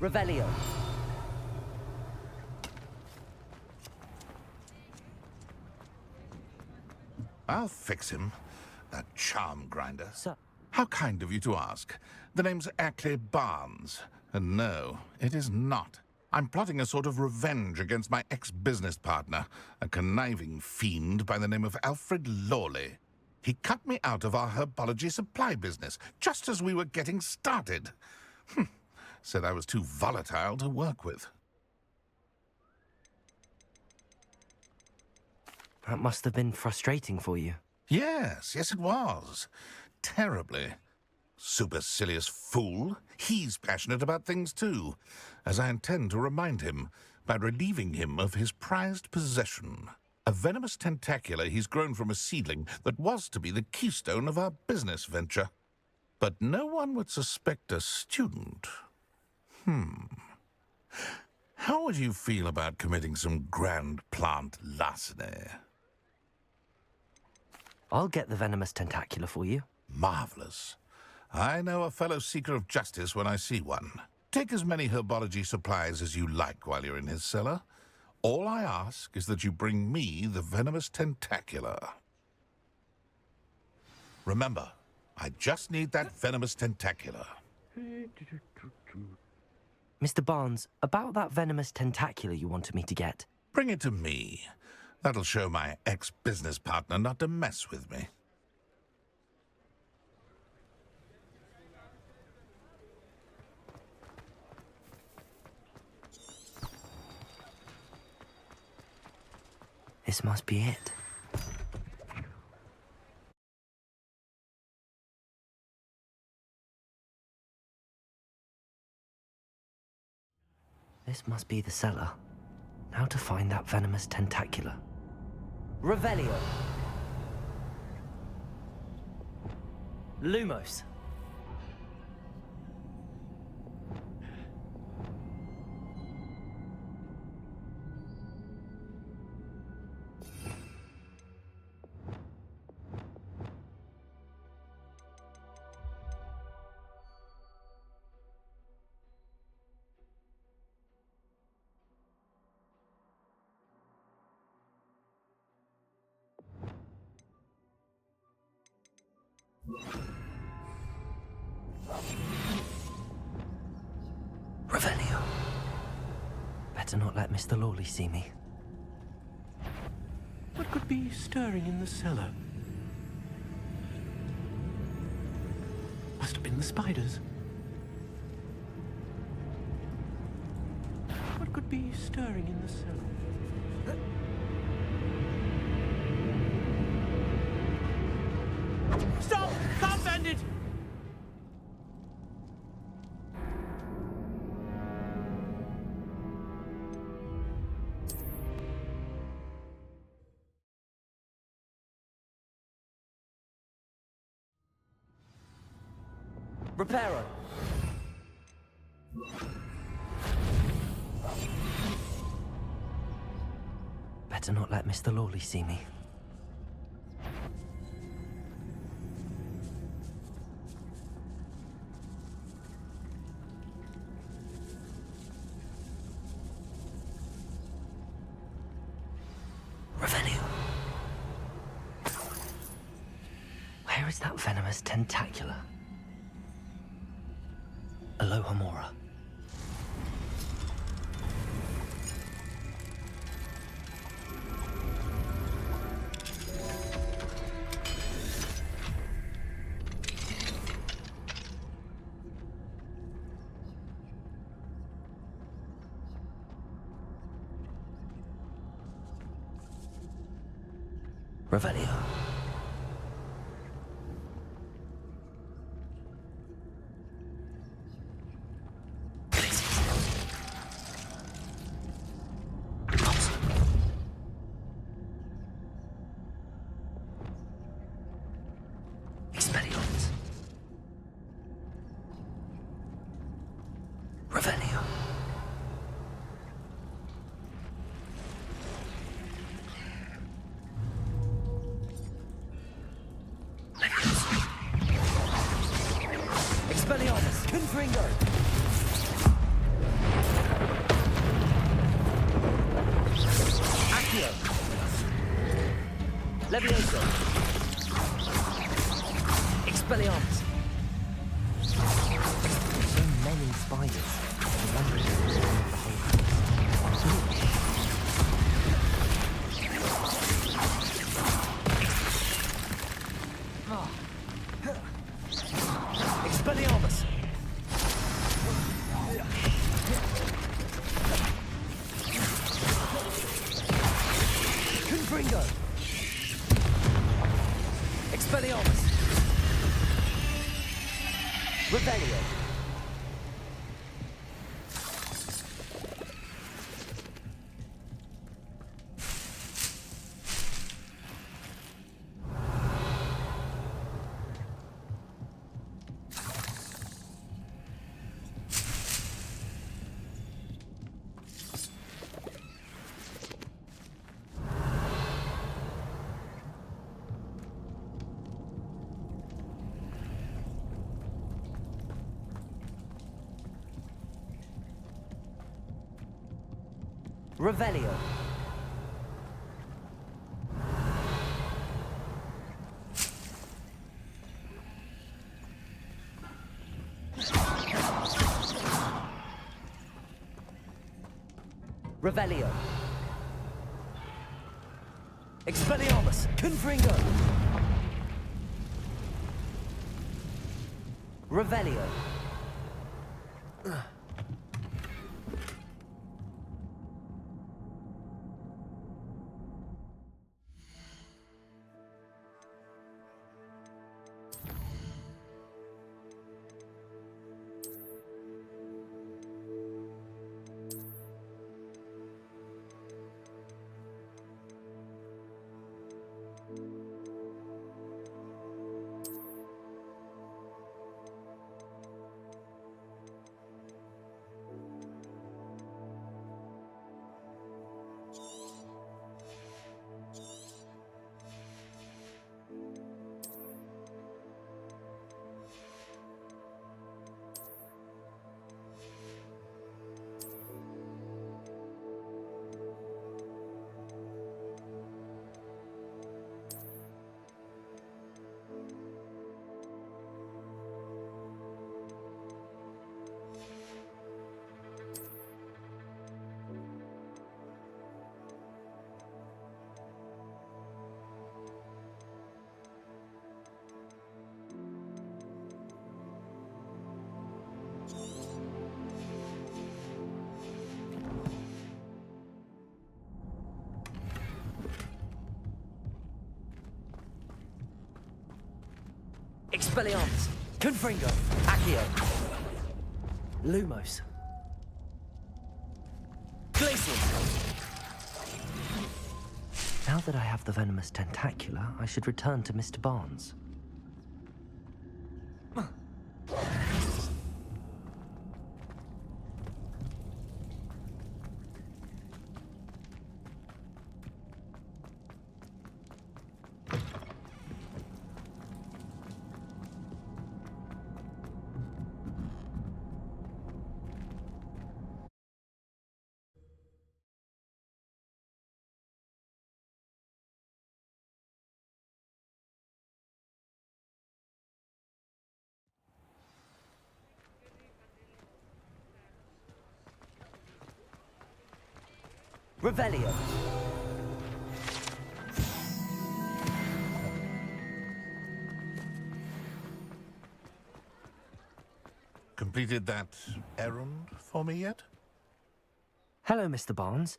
Revelio. I'll fix him. That charm grinder. Sir. How kind of you to ask. The name's Ackley Barnes. And no, it is not. I'm plotting a sort of revenge against my ex-business partner, a conniving fiend by the name of Alfred Lawley. He cut me out of our herbology supply business, just as we were getting started. Said I was too volatile to work with. That must have been frustrating for you. Yes, it was. Terribly. Supercilious fool. He's passionate about things too, as I intend to remind him by relieving him of his prized possession. A venomous tentacula he's grown from a seedling that was to be the keystone of our business venture. But no one would suspect a student. How would you feel about committing some grand plant larceny? I'll get the venomous tentacula for you. Marvelous. I know a fellow seeker of justice when I see one. Take as many herbology supplies as you like while you're in his cellar. All I ask is that you bring me the venomous tentacula. Remember, I just need that venomous tentacula. Mr. Barnes, about that venomous tentacula you wanted me to get. Bring it to me. That'll show my ex-business partner not to mess with me. This must be it. This must be the cellar. Now to find that venomous tentacula. Revelio. Lumos. Revelio. Better not let Mr. Lawley see me. What could be stirring in the cellar? Must have been the spiders. What could be stirring in the cellar? Stop! Can't bend it! Reparo. Better not let Mr. Lawley see me. Revelio. Where is that venomous tentacula? Aloha Mora. Revelio. Expelliarmus. Revelio. Expelliarmus. Confringo. Levioso! Expelliarmus! So many spiders. I wonder if it was one of the whole Expelliarmus! Confringo! Expelliarmus! Rebellion! Revelio. Revelio. Expelliarmus. Confringo. Revelio. Expelliarmus. Confringo. Accio. Lumos. Glacius. Now that I have the venomous tentacula, I should return to Mr. Barnes. Revelio. Completed that errand for me yet? Hello, Mr. Barnes.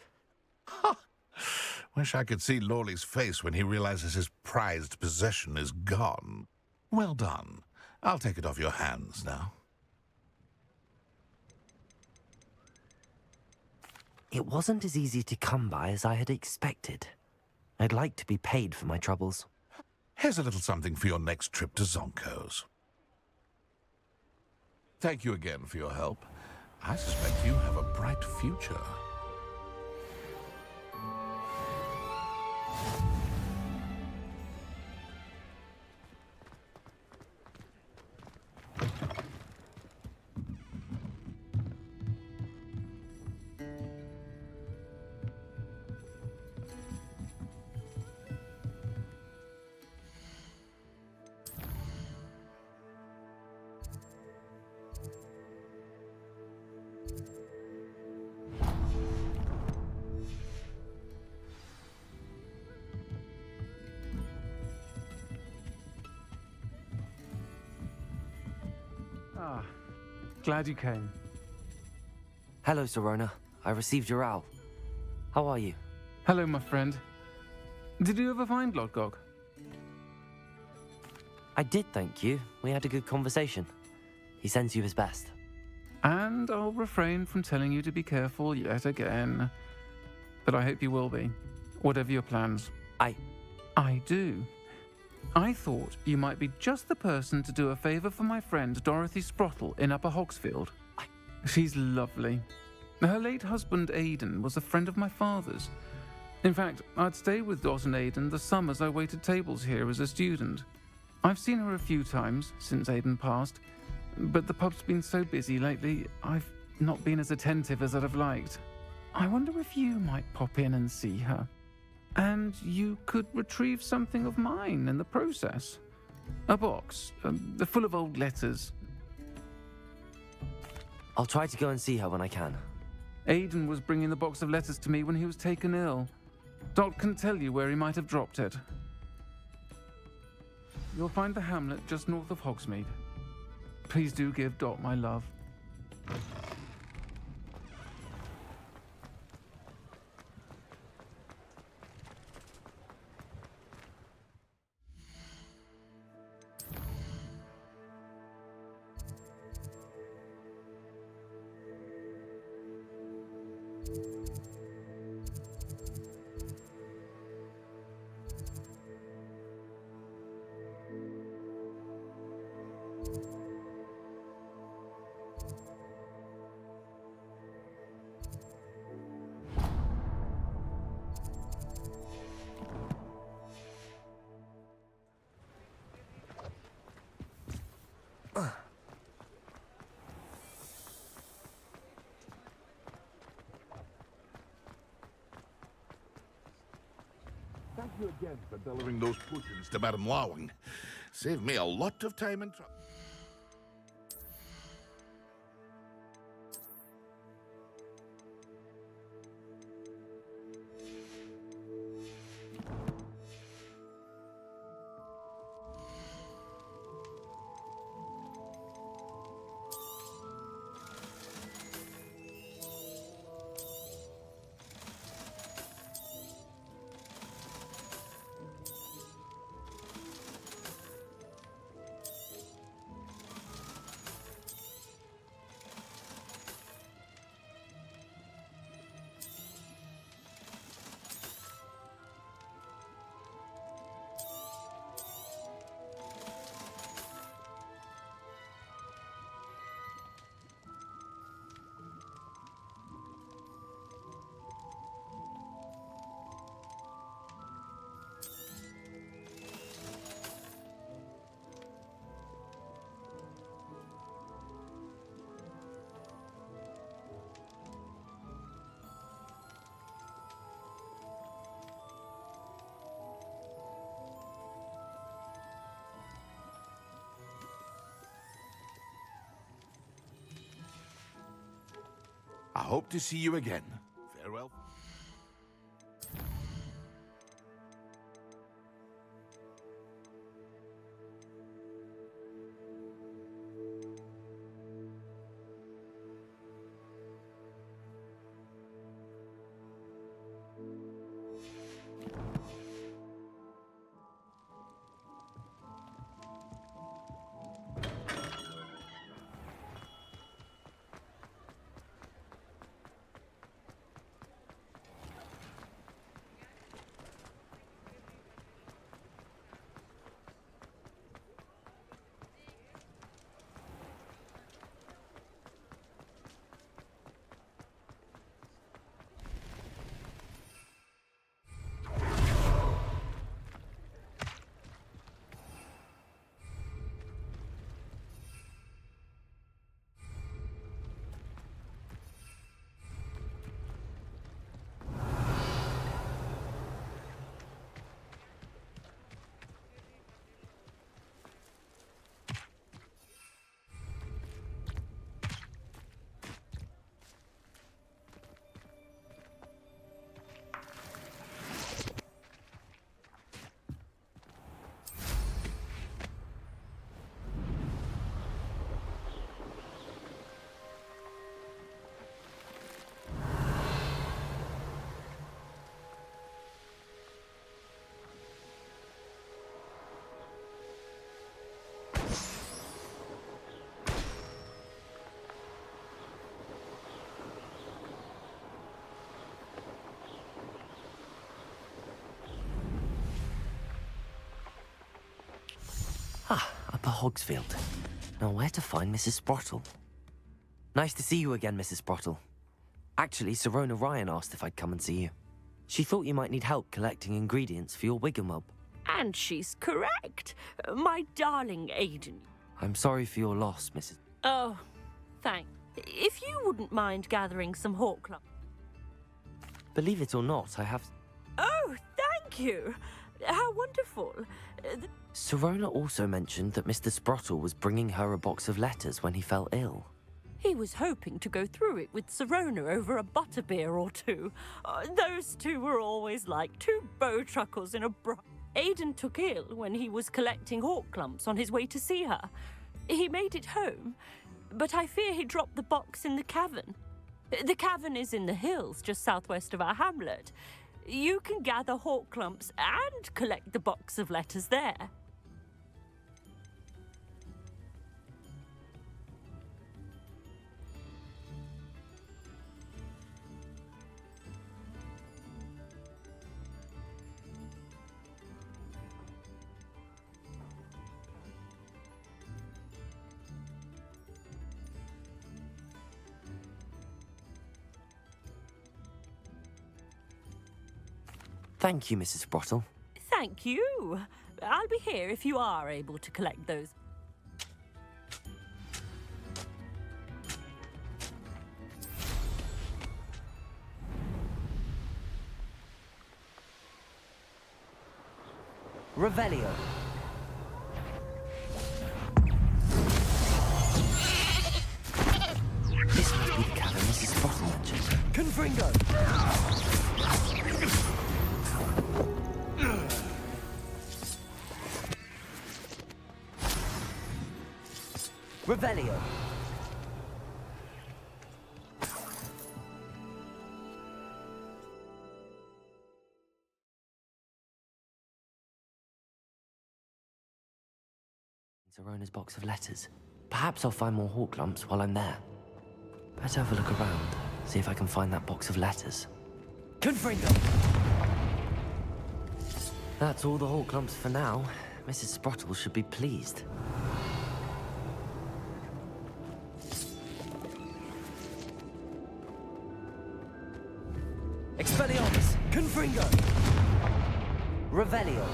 Wish I could see Lawley's face when he realizes his prized possession is gone. Well done. I'll take it off your hands now. It wasn't as easy to come by as I had expected. I'd like to be paid for my troubles. Here's a little something for your next trip to Zonko's. Thank you again for your help. I suspect you have a bright future. Ah, glad you came. Hello, Serona. I received your owl. How are you? Hello, my friend. Did you ever find Lodgog? I did, thank you. We had a good conversation. He sends you his best. And I'll refrain from telling you to be careful yet again. But I hope you will be, whatever your plans. I do. I thought you might be just the person to do a favor for my friend Dorothy Sprottle in Upper Hogsfield. She's lovely. Her late husband Aidan was a friend of my father's. In fact, I'd stayed with Dot and Aidan the summers I waited tables here as a student. I've seen her a few times since Aidan passed, but the pub's been so busy lately, I've not been as attentive as I'd have liked. I wonder if you might pop in and see her. And you could retrieve something of mine in the process. A box, full of old letters. I'll try to go and see her when I can. Aidan was bringing the box of letters to me when he was taken ill. Dot can tell you where he might have dropped it. You'll find the hamlet just north of Hogsmeade. Please do give Dot my love. Thank you again for delivering those potions to Madame Lawing. Saved me a lot of time and trouble. I hope to see you again. Farewell. Ah, Upper Hogsfield. Now where to find Mrs. Sprottle? Nice to see you again, Mrs. Sprottle. Actually, Serona Ryan asked if I'd come and see you. She thought you might need help collecting ingredients for your wigglebug. And she's correct. My darling Aiden. I'm sorry for your loss, Mrs. Oh, thanks. If you wouldn't mind gathering some hawk lumps. Believe it or not, I have... Oh, thank you. How wonderful. Serona also mentioned that Mr. Sprottle was bringing her a box of letters when he fell ill. He was hoping to go through it with Serona over a butterbeer or two. Those two were always like two bowtruckles in a bra. Aiden took ill when he was collecting hawk lumps on his way to see her. He made it home, but I fear he dropped the box in the cavern. The cavern is in the hills just southwest of our hamlet. You can gather hawk lumps and collect the box of letters there. Thank you, Mrs. Sprottle. Thank you. I'll be here if you are able to collect those. Revelio. This must be the cavern Mrs. Sprottle mentioned. Confringo! Revelio. Serona's box of letters. Perhaps I'll find more hawk lumps while I'm there. Better have a look around, see if I can find that box of letters. Confringo! That's all the hawk lumps for now. Mrs. Sprottle should be pleased. Expelliarmus! Confringo! Revelio!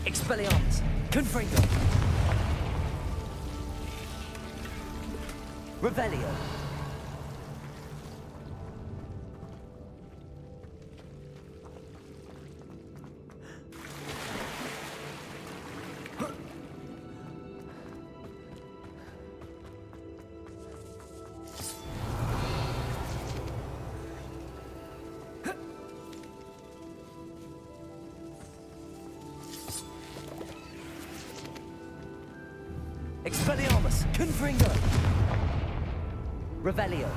Expelliarmus! Confringo! Revelio! Expelliarmus! Confringo! Revelio!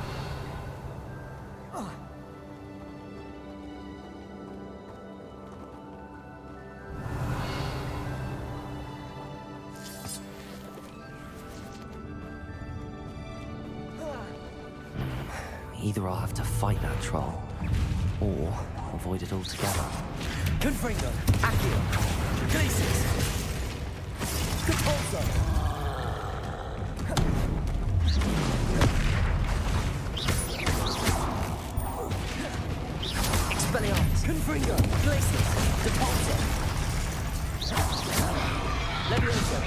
Either I'll have to fight that troll, or avoid it altogether. Confringo! Accio! Glacis! Capulso! Expelliarmus! Confringo! Glacis! Depulso! Levioso!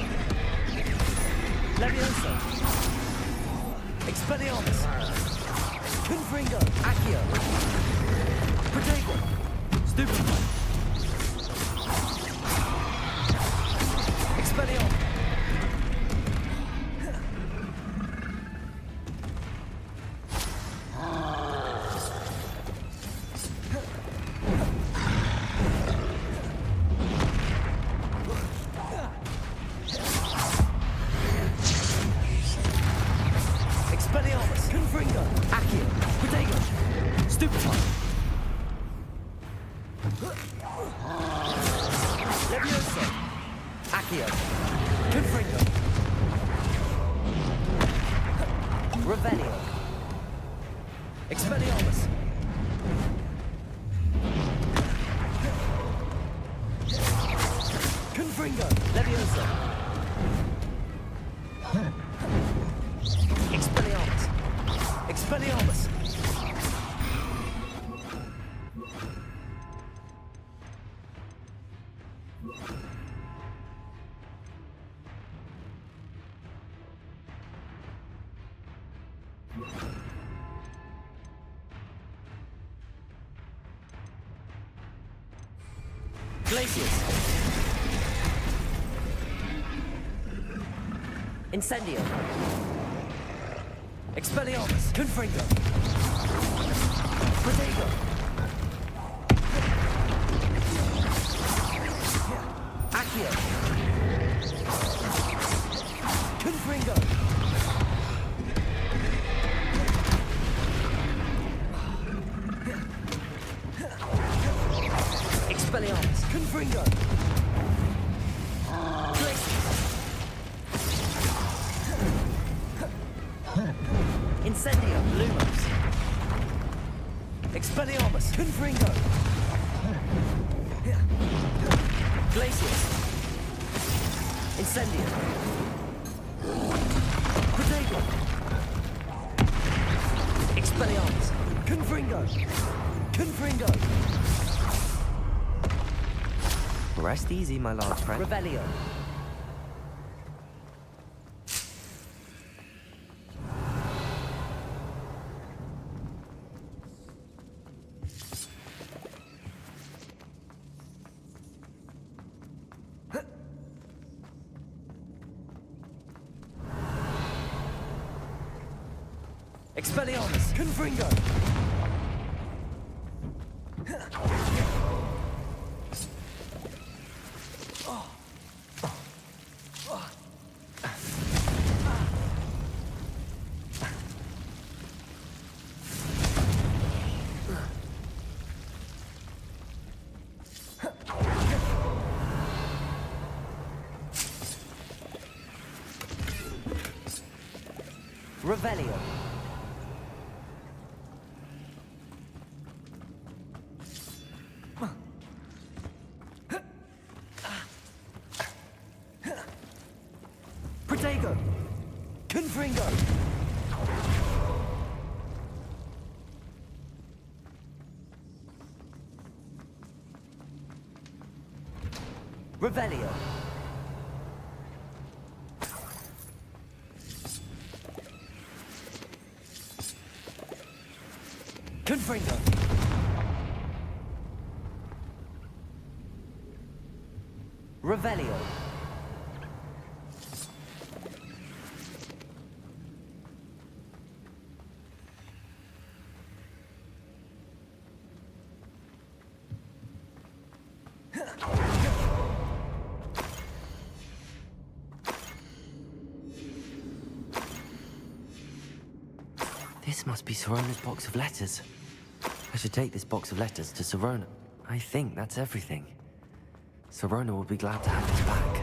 Levioso! Expelliarmus! Confringo! Accio! Protego! Stupefy! Expelliarmus! Expelliarmus! Confringo! Accio! Protego! Stupefy! Levioso! Accio! Confringo! Revelio. Expelliarmus. Confringo. Leviosa. Expelliarmus. Expelliarmus. Glacius. Incendio. Expelliarmus. Confringo. Protego. Accio. Confringo. Expelliarmus. Confringo. Incendio. Lumos. Expelliarmus. Confringo. Glacius. Incendio. Protego. Expelliarmus. Confringo. Confringo. Rest easy, my large friend. Revelio. Expelliarmus. Confringo. Revelio. Protego. Confringo. Revelio. Confringo. Revelio. This must be Sirona's box of letters. I should take this box of letters to Sirona. I think that's everything. Sirona will be glad to have this back.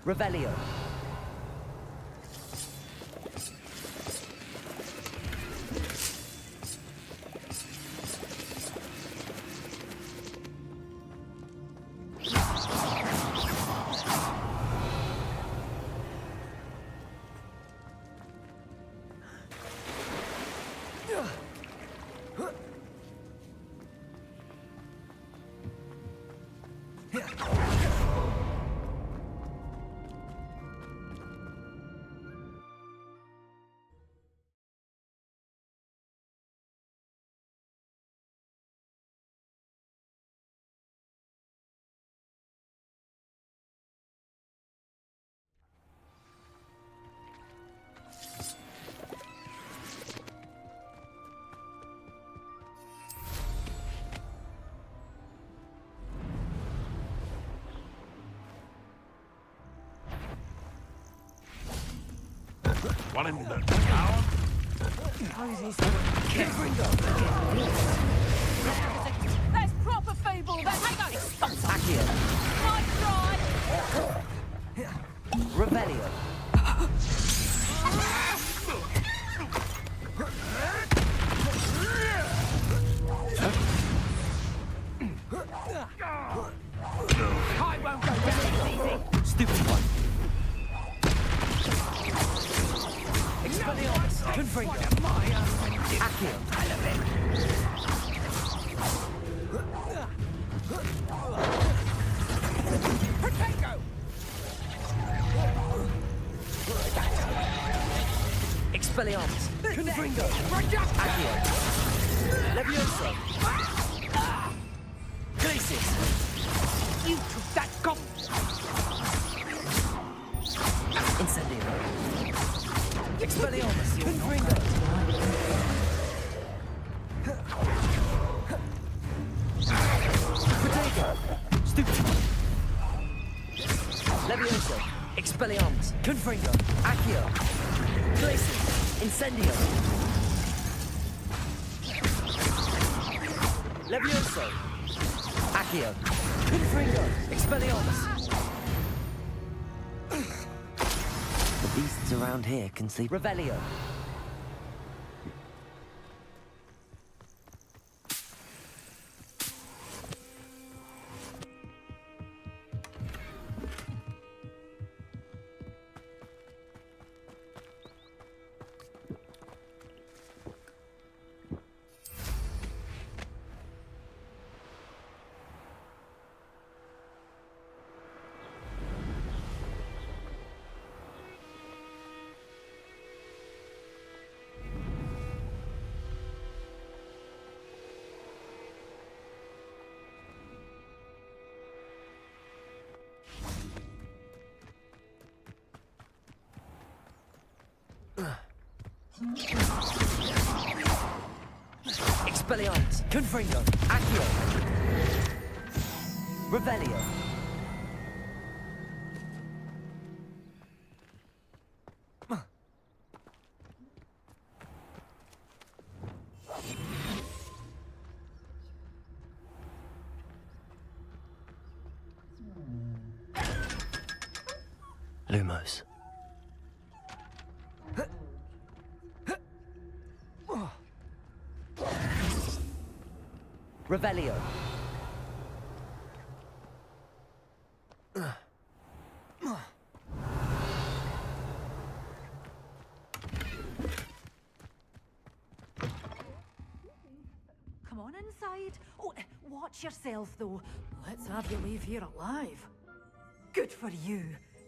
Revelio. One in the tower. That's proper feeble. That's Accio. nice try. Revelio. I won't go down this easy. Stupid one. Expelliarmus. Confringo. Accio. Protego. Expelliarmus. Confringo. Accio. Levioso. Glacis. You took that gum. Incendio. Expelliarmus. Confringo. Protego. Stupid. Levioso. Expelliarmus. Confringo. Accio. Glacis. Incendio. Levioso. Accio. Confringo. Expelliarmus. The beasts around here can sleep. Revelio. Expelliarmus. Confringo. Accio. Revelio. Lumos. Revelio. Come on inside. Oh, watch yourself, though. Let's have you leave here alive. Good for you.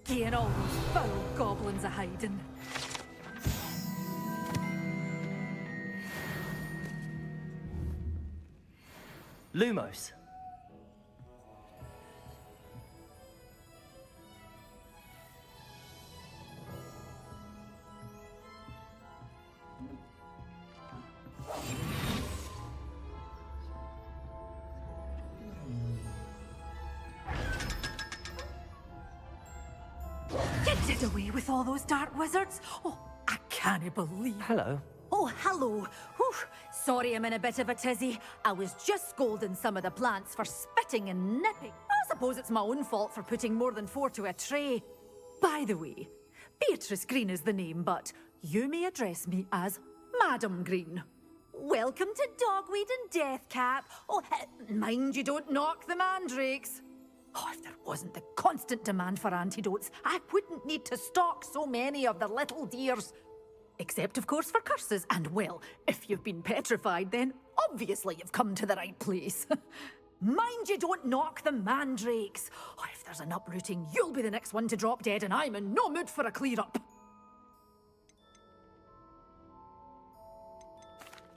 Getting all those foul goblins a hiding. Lumos. You did away with all those dark wizards? Oh, I can't believe. Hello. Oh, hello. Whew. Sorry I'm in a bit of a tizzy. I was just scolding some of the plants for spitting and nipping. I suppose it's my own fault for putting more than 4 to a tray. By the way, Beatrice Green is the name, but you may address me as Madam Green. Welcome to Dogweed and Deathcap. Oh, mind you don't knock the mandrakes. Oh, if there wasn't the constant demand for antidotes, I wouldn't need to stock so many of the little dears. Except, of course, for curses. And, well, if you've been petrified, then obviously you've come to the right place. Mind you don't knock the mandrakes. Oh, if there's an uprooting, you'll be the next one to drop dead, and I'm in no mood for a clear-up.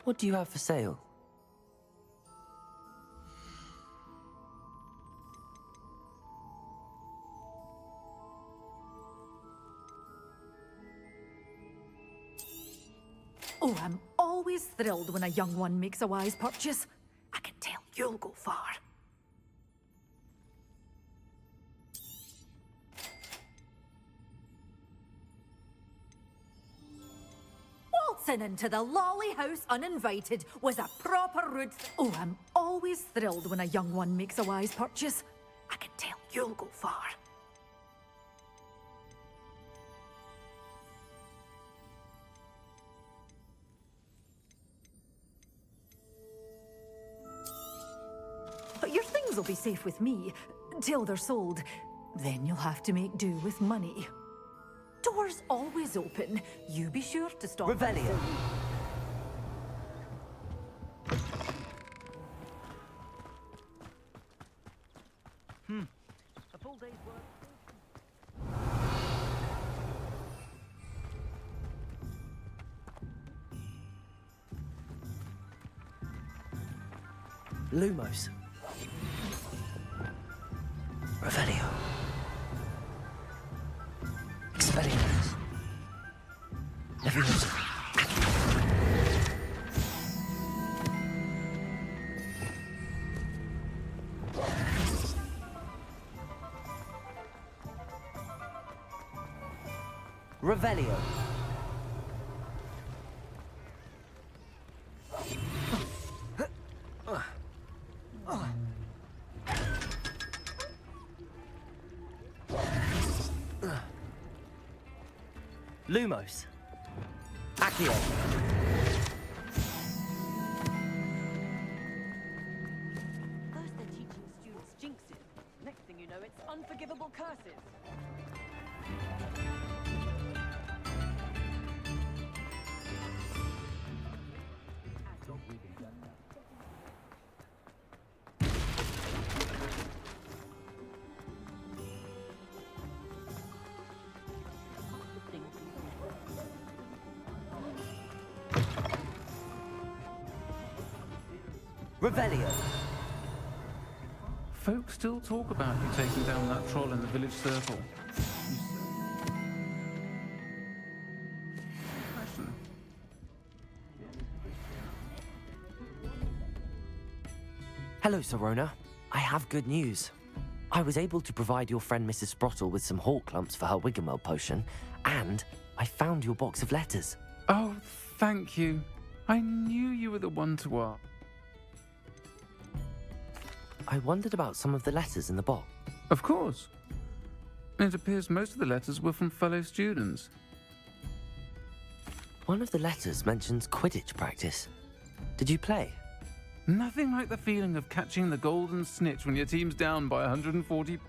What do you have for sale? Oh, I'm always thrilled when a young one makes a wise purchase. I can tell you'll go far. Busting into the lolly house uninvited was a proper rude Oh, I'm always thrilled when a young one makes a wise purchase. I can tell you'll go far. But your things will be safe with me, till they're sold. Then you'll have to make do with money. Doors always open. You be sure to stop. Revelio. A full day's work. Lumos. Revelio. Expelliarmus. Leviosa. Revelio. Lumos. Accio. First they're teaching students jinxes. Next thing you know, it's unforgivable curses. Revelio. Folk still talk about you taking down that troll in the village circle. Question. Hello, Sirona. I have good news. I was able to provide your friend Mrs. Sprottle with some hawk clumps for her Wiggenweld potion, and I found your box of letters. Oh, thank you. I knew you were the one to ask. I wondered about some of the letters in the box. Of course. It appears most of the letters were from fellow students. One of the letters mentions Quidditch practice. Did you play? Nothing like the feeling of catching the golden snitch when your team's down by 140.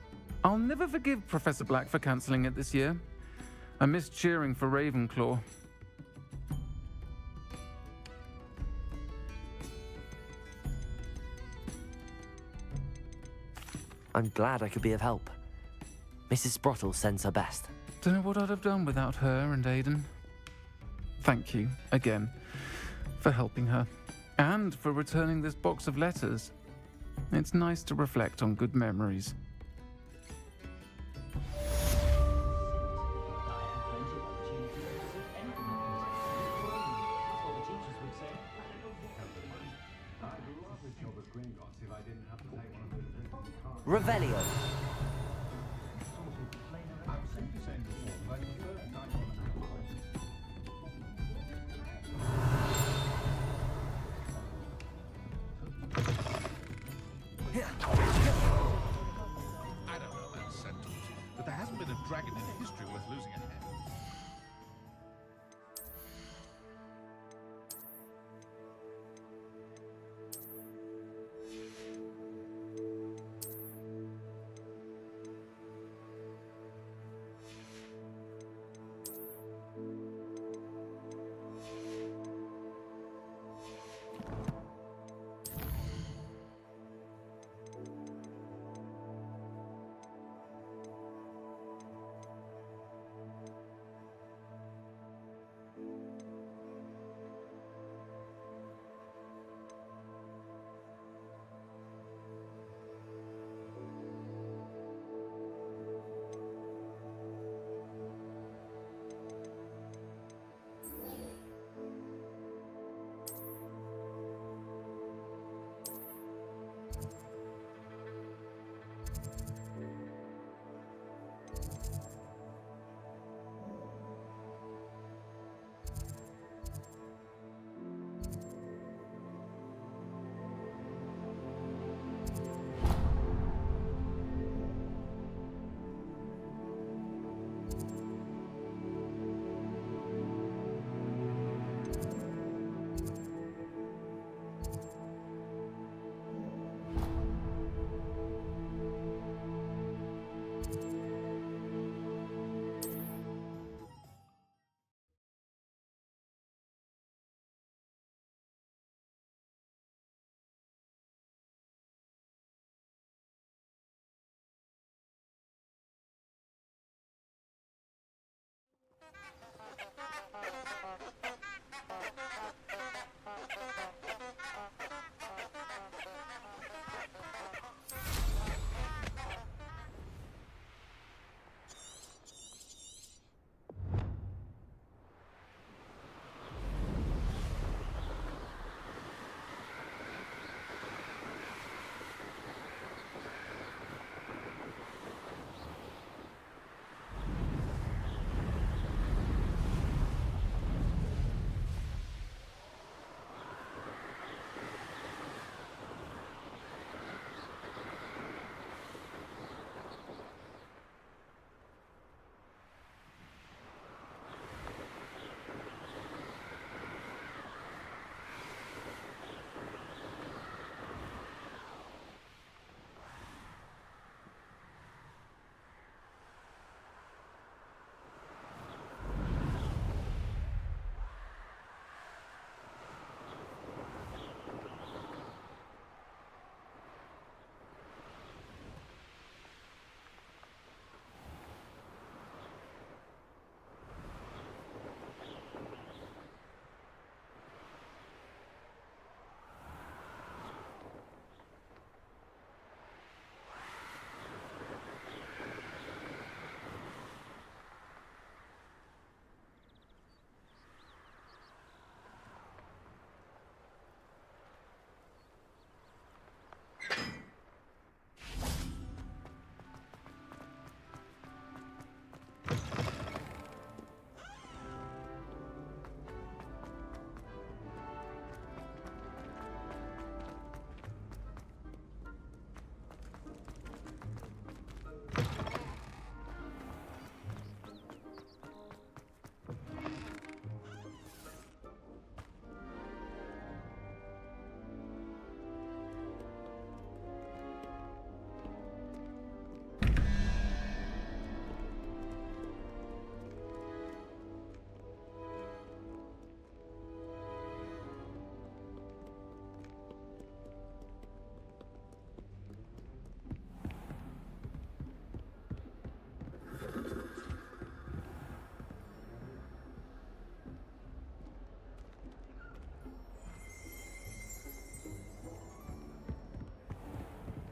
I'll never forgive Professor Black for cancelling it this year. I missed cheering for Ravenclaw. I'm glad I could be of help. Mrs. Sprottle sends her best. Don't know what I'd have done without her and Aidan. Thank you, again, for helping her. And for returning this box of letters. It's nice to reflect on good memories. Revelio. I don't know that sentence, but there hasn't been a dragon in history worth losing a head.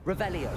Revelio.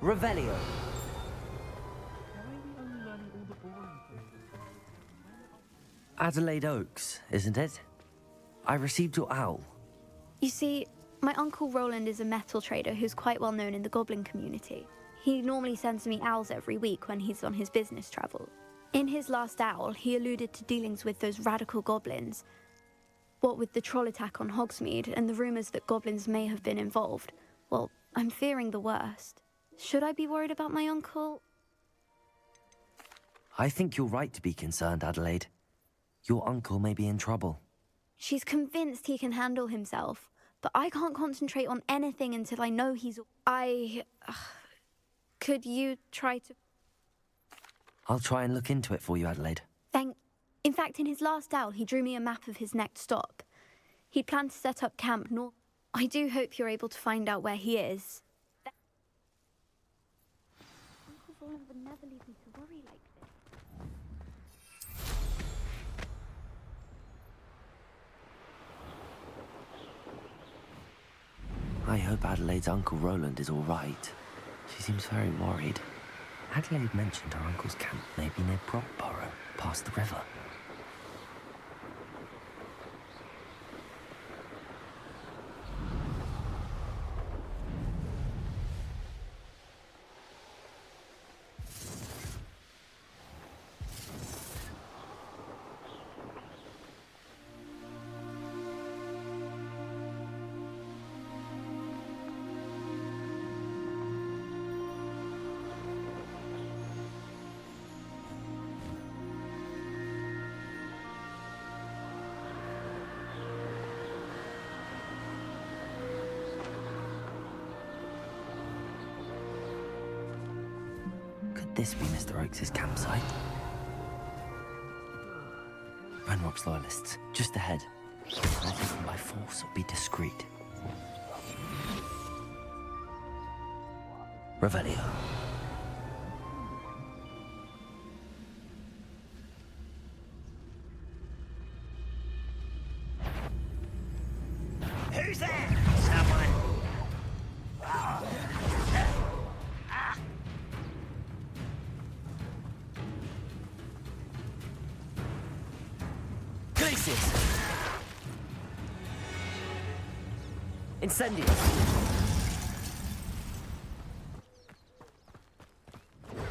Revelio. Adelaide Oaks, isn't it? I received your owl. You see, my Uncle Roland is a metal trader who's quite well known in the goblin community. He normally sends me owls every week when he's on his business travel. In his last owl, he alluded to dealings with those radical goblins. What with the troll attack on Hogsmeade and the rumours that goblins may have been involved, well, I'm fearing the worst. Should I be worried about my uncle? I think you're right to be concerned, Adelaide. Your uncle may be in trouble. She's convinced he can handle himself, but I can't concentrate on anything until I know he's... Could you try to... I'll try and look into it for you, Adelaide. In fact, in his last owl, he drew me a map of his next stop. He'd planned to set up camp north. I do hope you're able to find out where he is. Uncle Roland would never leave me to worry like this. I hope Adelaide's Uncle Roland is all right. She seems very worried. Adelaide mentioned her uncle's camp may be near Brockborough, past the river. This be Mr. Oakes' campsite? Ranrock's loyalists, just ahead. I'll take them by force or be discreet. Revelio. Who's there? Someone? Incendio!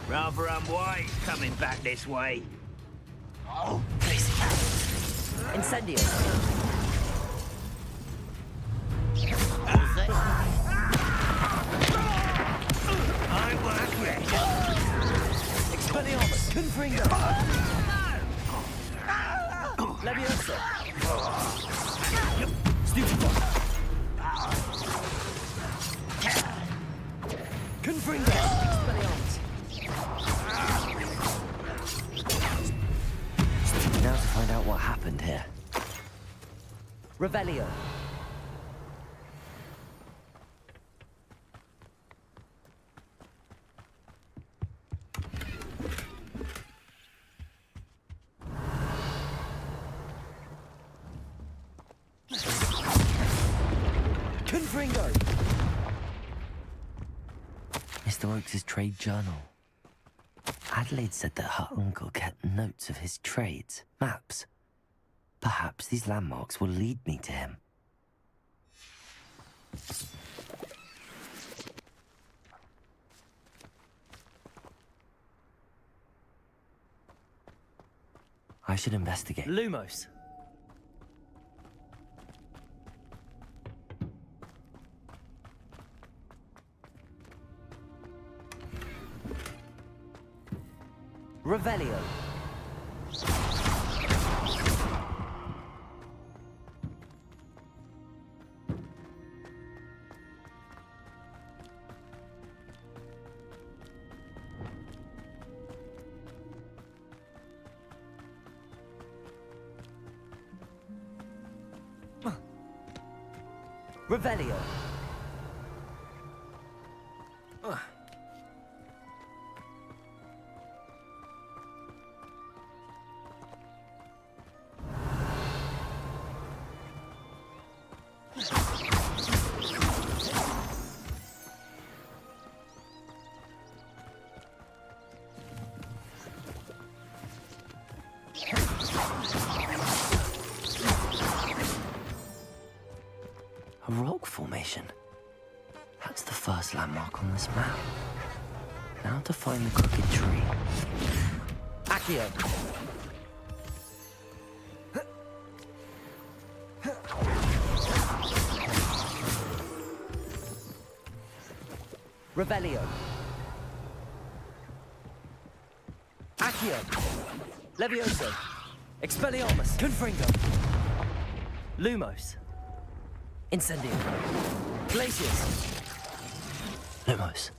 Rather unwise coming back this way. Oh, please. Incendio! I work ready. Expelliarmus! Confringo! Leviosa! Stupefy! Confringo! Expelliarmus! Now to find out what happened here. Revelio. Confringo! Mr. Oakes' trade journal. Adelaide said that her uncle kept notes of his trades, maps. Perhaps these landmarks will lead me to him. I should investigate. Lumos. Revelio. Revelio. A rock formation. That's the first landmark on this map. Now to find the crooked tree. Accio. Revelio. Accio. Levioso. Expelliarmus. Confringo. Lumos. Incendio. Glacius. Lumos.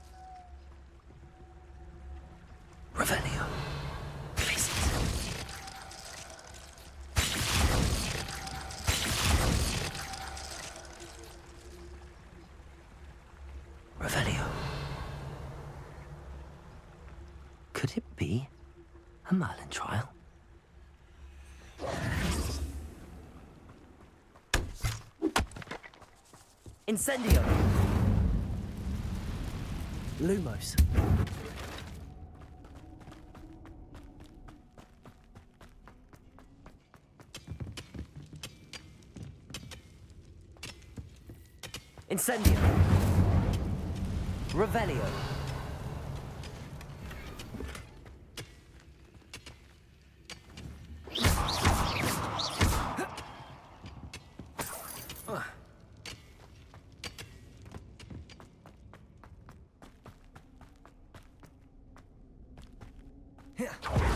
Revelio. Glacius. Revelio. Could it be a Merlin trial? Incendio! Lumos. Incendio! Revelio. Yeah.